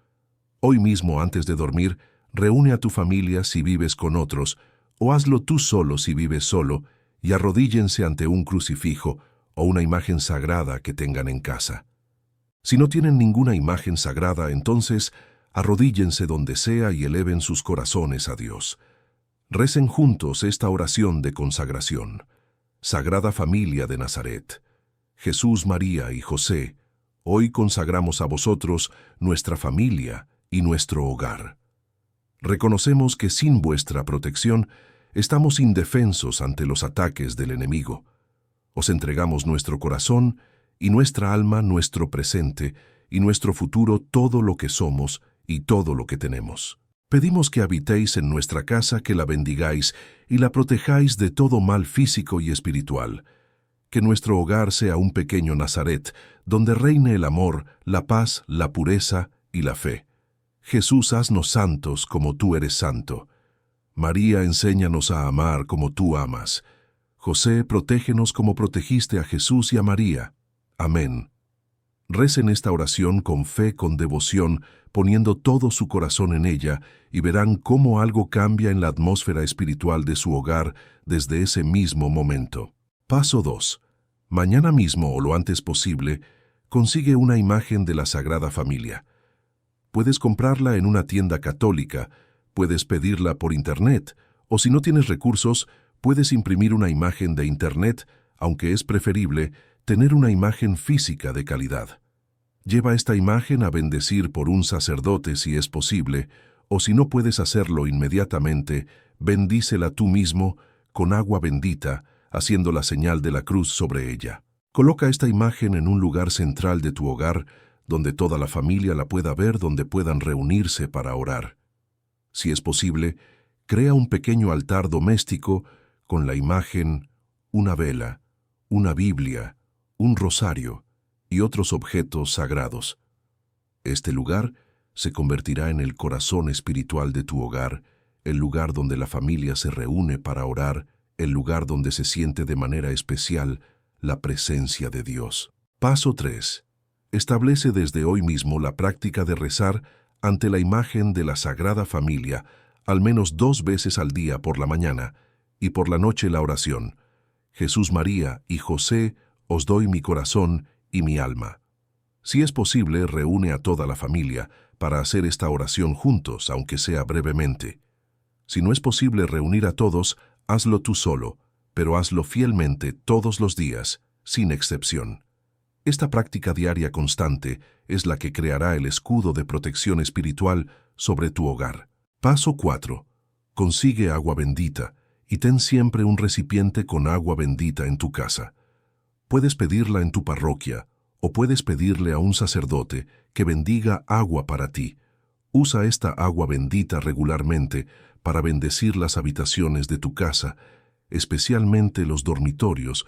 Hoy mismo, antes de dormir, reúne a tu familia si vives con otros, o hazlo tú solo si vives solo, y arrodíllense ante un crucifijo o una imagen sagrada que tengan en casa. Si no tienen ninguna imagen sagrada, entonces arrodíllense donde sea y eleven sus corazones a Dios. Recen juntos esta oración de consagración. Sagrada Familia de Nazaret, Jesús, María y José, hoy consagramos a vosotros nuestra familia y nuestro hogar. Reconocemos que sin vuestra protección estamos indefensos ante los ataques del enemigo. Os entregamos nuestro corazón y nuestra alma, nuestro presente y nuestro futuro, todo lo que somos y todo lo que tenemos. Pedimos que habitéis en nuestra casa, que la bendigáis y la protejáis de todo mal físico y espiritual. Que nuestro hogar sea un pequeño Nazaret, donde reine el amor, la paz, la pureza y la fe. Jesús, haznos santos como tú eres santo. María, enséñanos a amar como tú amas. José, protégenos como protegiste a Jesús y a María. Amén. Recen esta oración con fe, con devoción, poniendo todo su corazón en ella, y verán cómo algo cambia en la atmósfera espiritual de su hogar desde ese mismo momento. Paso 2. Mañana mismo o lo antes posible, consigue una imagen de la Sagrada Familia. Puedes comprarla en una tienda católica, puedes pedirla por internet, o si no tienes recursos, puedes imprimir una imagen de internet, aunque es preferible tener una imagen física de calidad. Lleva esta imagen a bendecir por un sacerdote si es posible, o si no puedes hacerlo inmediatamente, bendícela tú mismo con agua bendita, haciendo la señal de la cruz sobre ella. Coloca esta imagen en un lugar central de tu hogar, donde toda la familia la pueda ver, donde puedan reunirse para orar. Si es posible, crea un pequeño altar doméstico con la imagen, una vela, una Biblia, un rosario y otros objetos sagrados. Este lugar se convertirá en el corazón espiritual de tu hogar, el lugar donde la familia se reúne para orar, el lugar donde se siente de manera especial la presencia de Dios. Paso 3. Establece desde hoy mismo la práctica de rezar ante la imagen de la Sagrada Familia al menos 2 veces al día por la mañana y por la noche la oración. Jesús, María y José, os doy mi corazón y mi alma. Si es posible, reúne a toda la familia para hacer esta oración juntos, aunque sea brevemente. Si no es posible reunir a todos, hazlo tú solo, pero hazlo fielmente todos los días, sin excepción. Esta práctica diaria constante es la que creará el escudo de protección espiritual sobre tu hogar. Paso 4. Consigue agua bendita y ten siempre un recipiente con agua bendita en tu casa. Puedes pedirla en tu parroquia o puedes pedirle a un sacerdote que bendiga agua para ti. Usa esta agua bendita regularmente para bendecir las habitaciones de tu casa, especialmente los dormitorios,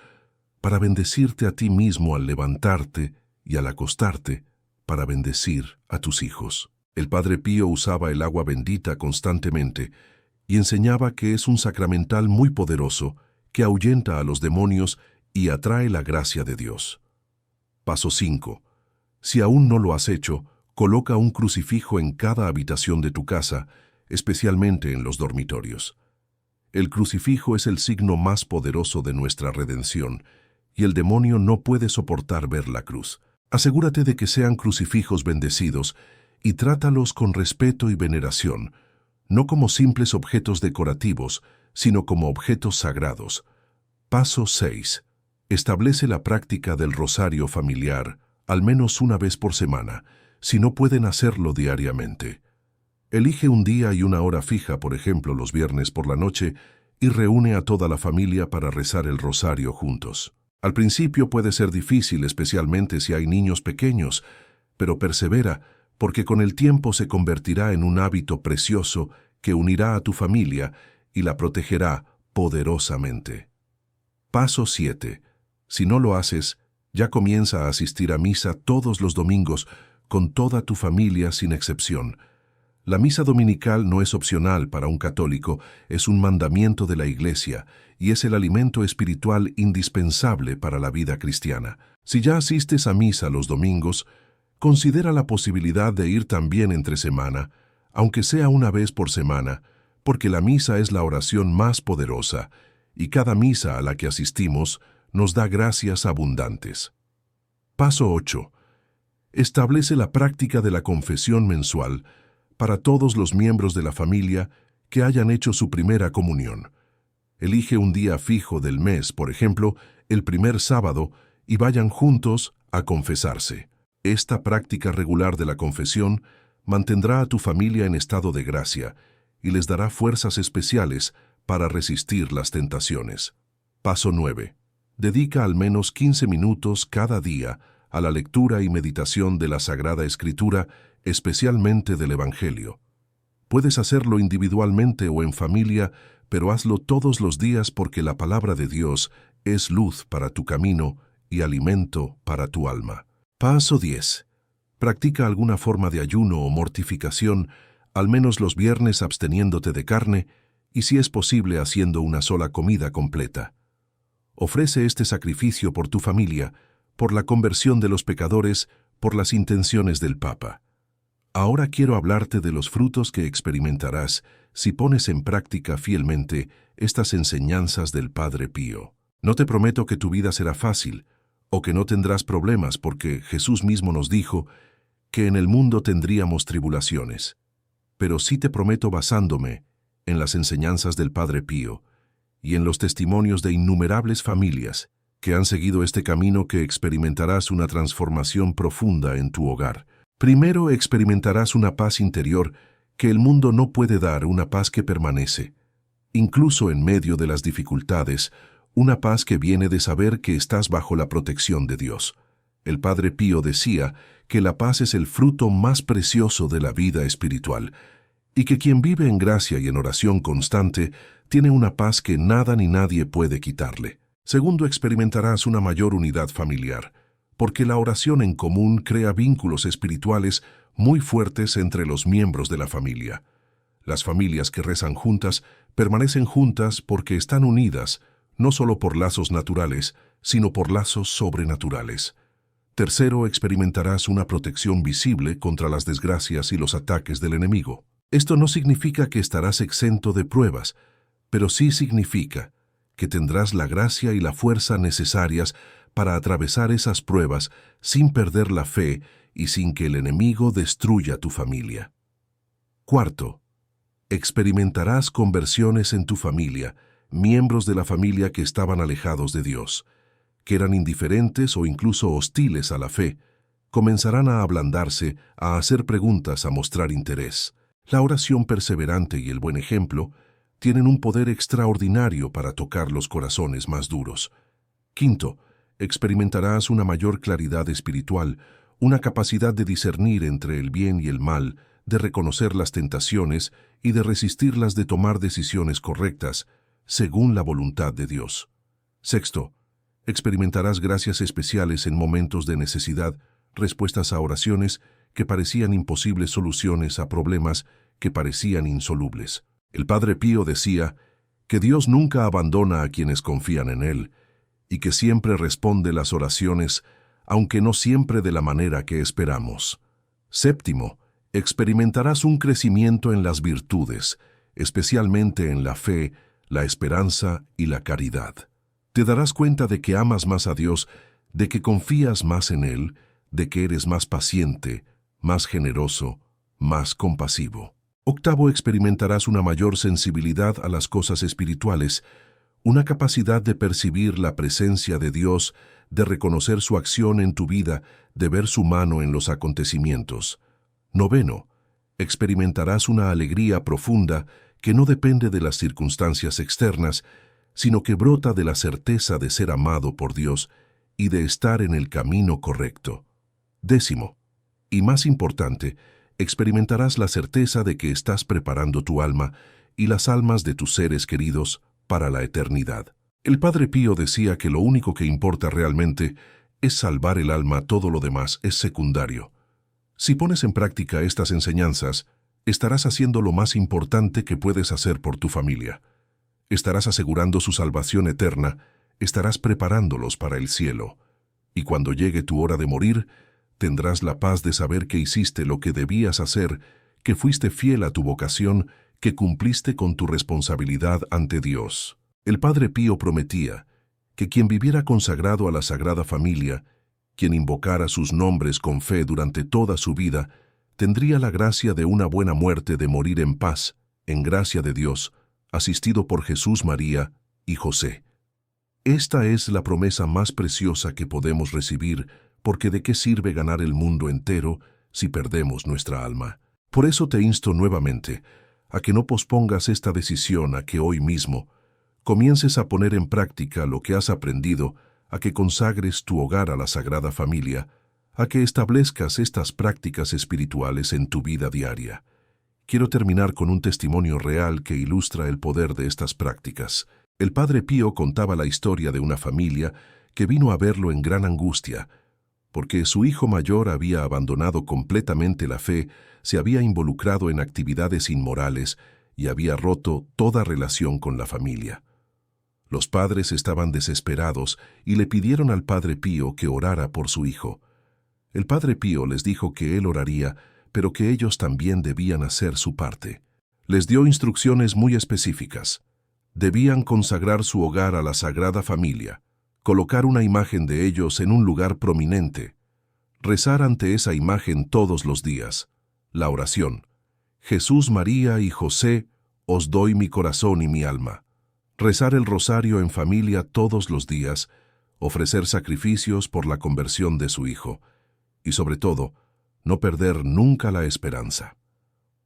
para bendecirte a ti mismo al levantarte y al acostarte, para bendecir a tus hijos. El Padre Pío usaba el agua bendita constantemente y enseñaba que es un sacramental muy poderoso que ahuyenta a los demonios y atrae la gracia de Dios. Paso 5. Si aún no lo has hecho, coloca un crucifijo en cada habitación de tu casa, especialmente en los dormitorios. El crucifijo es el signo más poderoso de nuestra redención, y el demonio no puede soportar ver la cruz. Asegúrate de que sean crucifijos bendecidos y trátalos con respeto y veneración, no como simples objetos decorativos, sino como objetos sagrados. Paso 6. Establece la práctica del rosario familiar, al menos una vez por semana, si no pueden hacerlo diariamente. Elige un día y una hora fija, por ejemplo, los viernes por la noche, y reúne a toda la familia para rezar el rosario juntos. Al principio puede ser difícil, especialmente si hay niños pequeños, pero persevera, porque con el tiempo se convertirá en un hábito precioso que unirá a tu familia y la protegerá poderosamente. Paso 7. Si no lo haces, ya comienza a asistir a misa todos los domingos con toda tu familia sin excepción. La misa dominical no es opcional para un católico, es un mandamiento de la Iglesia y es el alimento espiritual indispensable para la vida cristiana. Si ya asistes a misa los domingos, considera la posibilidad de ir también entre semana, aunque sea una vez por semana, porque la misa es la oración más poderosa y cada misa a la que asistimos nos da gracias abundantes. Paso 8. Establece la práctica de la confesión mensual para todos los miembros de la familia que hayan hecho su primera comunión. Elige un día fijo del mes, por ejemplo, el primer sábado, y vayan juntos a confesarse. Esta práctica regular de la confesión mantendrá a tu familia en estado de gracia y les dará fuerzas especiales para resistir las tentaciones. Paso 9. Dedica al menos 15 minutos cada día a la lectura y meditación de la Sagrada Escritura, especialmente del Evangelio. Puedes hacerlo individualmente o en familia, pero hazlo todos los días porque la palabra de Dios es luz para tu camino y alimento para tu alma. Paso 10. Practica alguna forma de ayuno o mortificación, al menos los viernes absteniéndote de carne y si es posible haciendo una sola comida completa. Ofrece este sacrificio por tu familia, por la conversión de los pecadores, por las intenciones del Papa. Ahora quiero hablarte de los frutos que experimentarás si pones en práctica fielmente estas enseñanzas del Padre Pío. No te prometo que tu vida será fácil o que no tendrás problemas porque Jesús mismo nos dijo que en el mundo tendríamos tribulaciones. Pero sí te prometo basándome en las enseñanzas del Padre Pío y en los testimonios de innumerables familias que han seguido este camino que experimentarás una transformación profunda en tu hogar. Primero experimentarás una paz interior que el mundo no puede dar, una paz que permanece, incluso en medio de las dificultades, una paz que viene de saber que estás bajo la protección de Dios. El Padre Pío decía que la paz es el fruto más precioso de la vida espiritual y que quien vive en gracia y en oración constante tiene una paz que nada ni nadie puede quitarle. Segundo, experimentarás una mayor unidad familiar, porque la oración en común crea vínculos espirituales muy fuertes entre los miembros de la familia. Las familias que rezan juntas permanecen juntas porque están unidas, no solo por lazos naturales, sino por lazos sobrenaturales. Tercero, experimentarás una protección visible contra las desgracias y los ataques del enemigo. Esto no significa que estarás exento de pruebas, pero sí significa que tendrás la gracia y la fuerza necesarias para atravesar esas pruebas sin perder la fe y sin que el enemigo destruya tu familia. Cuarto, experimentarás conversiones en tu familia, miembros de la familia que estaban alejados de Dios, que eran indiferentes o incluso hostiles a la fe, comenzarán a ablandarse, a hacer preguntas, a mostrar interés. La oración perseverante y el buen ejemplo tienen un poder extraordinario para tocar los corazones más duros. Quinto, experimentarás una mayor claridad espiritual, una capacidad de discernir entre el bien y el mal, de reconocer las tentaciones y de resistirlas, de tomar decisiones correctas, según la voluntad de Dios. Sexto, experimentarás gracias especiales en momentos de necesidad, respuestas a oraciones que parecían imposibles, soluciones a problemas que parecían insolubles. El Padre Pío decía que Dios nunca abandona a quienes confían en Él y que siempre responde las oraciones, aunque no siempre de la manera que esperamos. Séptimo, experimentarás un crecimiento en las virtudes, especialmente en la fe, la esperanza y la caridad. Te darás cuenta de que amas más a Dios, de que confías más en Él, de que eres más paciente, más generoso, más compasivo. Octavo, experimentarás una mayor sensibilidad a las cosas espirituales, una capacidad de percibir la presencia de Dios, de reconocer su acción en tu vida, de ver su mano en los acontecimientos. Noveno, Experimentarás una alegría profunda que no depende de las circunstancias externas, sino que brota de la certeza de ser amado por Dios y de estar en el camino correcto. 10. Y más importante, experimentarás la certeza de que estás preparando tu alma y las almas de tus seres queridos para la eternidad. El Padre Pío decía que lo único que importa realmente es salvar el alma, todo lo demás es secundario. Si pones en práctica estas enseñanzas, estarás haciendo lo más importante que puedes hacer por tu familia. Estarás asegurando su salvación eterna, estarás preparándolos para el cielo. Y cuando llegue tu hora de morir, tendrás la paz de saber que hiciste lo que debías hacer, que fuiste fiel a tu vocación, que cumpliste con tu responsabilidad ante Dios. El Padre Pío prometía que quien viviera consagrado a la Sagrada Familia, quien invocara sus nombres con fe durante toda su vida, tendría la gracia de una buena muerte, de morir en paz, en gracia de Dios, asistido por Jesús, María y José. Esta es la promesa más preciosa que podemos recibir, porque ¿de qué sirve ganar el mundo entero si perdemos nuestra alma? Por eso te insto nuevamente a que no pospongas esta decisión, a que hoy mismo comiences a poner en práctica lo que has aprendido, a que consagres tu hogar a la Sagrada Familia, a que establezcas estas prácticas espirituales en tu vida diaria. Quiero terminar con un testimonio real que ilustra el poder de estas prácticas. El Padre Pío contaba la historia de una familia que vino a verlo en gran angustia, porque su hijo mayor había abandonado completamente la fe, se había involucrado en actividades inmorales y había roto toda relación con la familia. Los padres estaban desesperados y le pidieron al Padre Pío que orara por su hijo. El Padre Pío les dijo que él oraría, pero que ellos también debían hacer su parte. Les dio instrucciones muy específicas. Debían consagrar su hogar a la Sagrada Familia, colocar una imagen de ellos en un lugar prominente, rezar ante esa imagen todos los días. La oración: Jesús, María y José, os doy mi corazón y mi alma. Rezar el rosario en familia todos los días, ofrecer sacrificios por la conversión de su hijo, y sobre todo, no perder nunca la esperanza.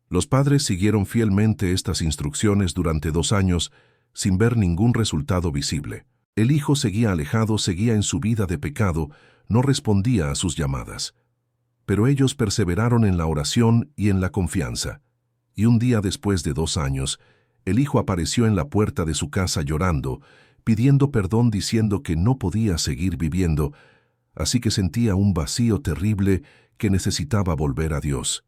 Los padres siguieron fielmente estas instrucciones durante 2 años sin ver ningún resultado visible. El hijo seguía alejado, seguía en su vida de pecado, no respondía a sus llamadas. Pero ellos perseveraron en la oración y en la confianza. Y un día después de 2 años, el hijo apareció en la puerta de su casa llorando, pidiendo perdón, diciendo que no podía seguir viviendo, así que sentía un vacío terrible que necesitaba volver a Dios.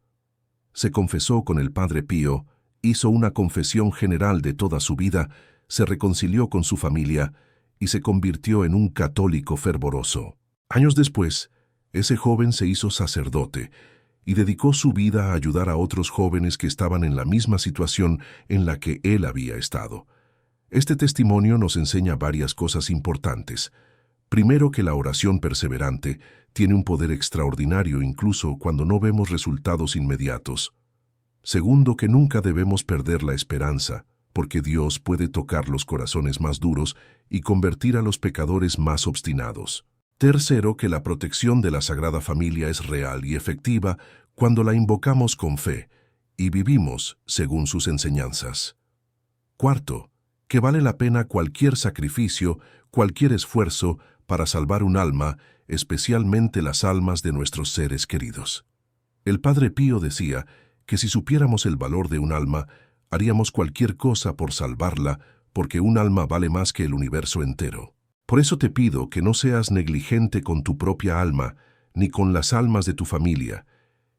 Se confesó con el Padre Pío, hizo una confesión general de toda su vida, se reconcilió con su familia y se convirtió en un católico fervoroso. Años después, ese joven se hizo sacerdote y dedicó su vida a ayudar a otros jóvenes que estaban en la misma situación en la que él había estado. Este testimonio nos enseña varias cosas importantes. Primero, que la oración perseverante tiene un poder extraordinario incluso cuando no vemos resultados inmediatos. Segundo, que nunca debemos perder la esperanza, porque Dios puede tocar los corazones más duros y convertir a los pecadores más obstinados. Tercero, que la protección de la Sagrada Familia es real y efectiva cuando la invocamos con fe y vivimos según sus enseñanzas. Cuarto, que vale la pena cualquier sacrificio, cualquier esfuerzo para salvar un alma, especialmente las almas de nuestros seres queridos. El Padre Pío decía que si supiéramos el valor de un alma, haríamos cualquier cosa por salvarla, porque un alma vale más que el universo entero. Por eso te pido que no seas negligente con tu propia alma, ni con las almas de tu familia,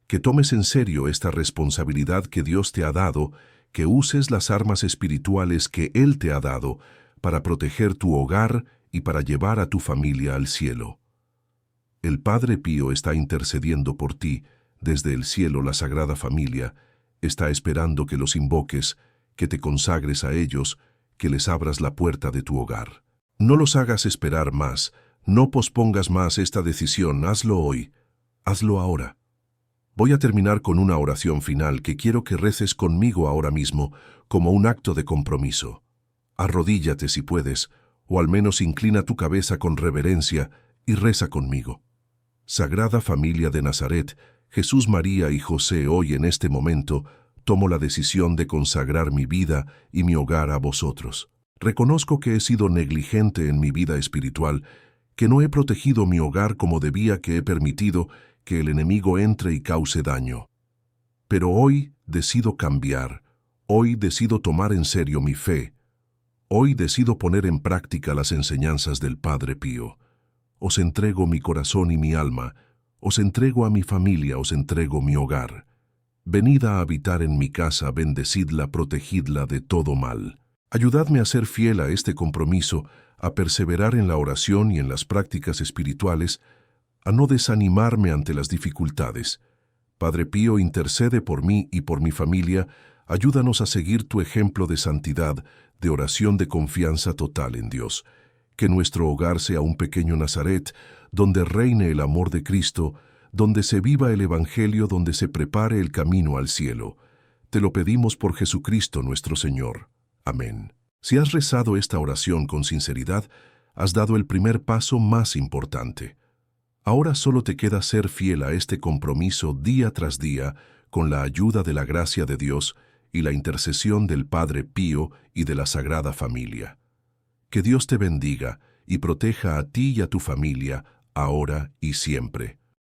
que tomes en serio esta responsabilidad que Dios te ha dado, que uses las armas espirituales que Él te ha dado para proteger tu hogar y para llevar a tu familia al cielo. El Padre Pío está intercediendo por ti desde el cielo. La Sagrada Familia está esperando que los invoques, que te consagres a ellos, que les abras la puerta de tu hogar. No los hagas esperar más, no pospongas más esta decisión, hazlo hoy, hazlo ahora. Voy a terminar con una oración final que quiero que reces conmigo ahora mismo como un acto de compromiso. Arrodíllate si puedes, o al menos inclina tu cabeza con reverencia y reza conmigo. Sagrada Familia de Nazaret, Jesús, María y José, hoy en este momento tomo la decisión de consagrar mi vida y mi hogar a vosotros. Reconozco que he sido negligente en mi vida espiritual, que no he protegido mi hogar como debía, que he permitido que el enemigo entre y cause daño. Pero hoy decido cambiar, hoy decido tomar en serio mi fe, hoy decido poner en práctica las enseñanzas del Padre Pío. Os entrego mi corazón y mi alma, os entrego a mi familia, os entrego mi hogar. Venid a habitar en mi casa, bendecidla, protegidla de todo mal. Ayudadme a ser fiel a este compromiso, a perseverar en la oración y en las prácticas espirituales, a no desanimarme ante las dificultades. Padre Pío, intercede por mí y por mi familia, ayúdanos a seguir tu ejemplo de santidad, de oración, de confianza total en Dios. Que nuestro hogar sea un pequeño Nazaret, donde reine el amor de Cristo, donde se viva el Evangelio, donde se prepare el camino al cielo. Te lo pedimos por Jesucristo nuestro Señor. Amén. Si has rezado esta oración con sinceridad, has dado el primer paso más importante. Ahora solo te queda ser fiel a este compromiso día tras día, con la ayuda de la gracia de Dios y la intercesión del Padre Pío y de la Sagrada Familia. Que Dios te bendiga y proteja a ti y a tu familia, ahora y siempre.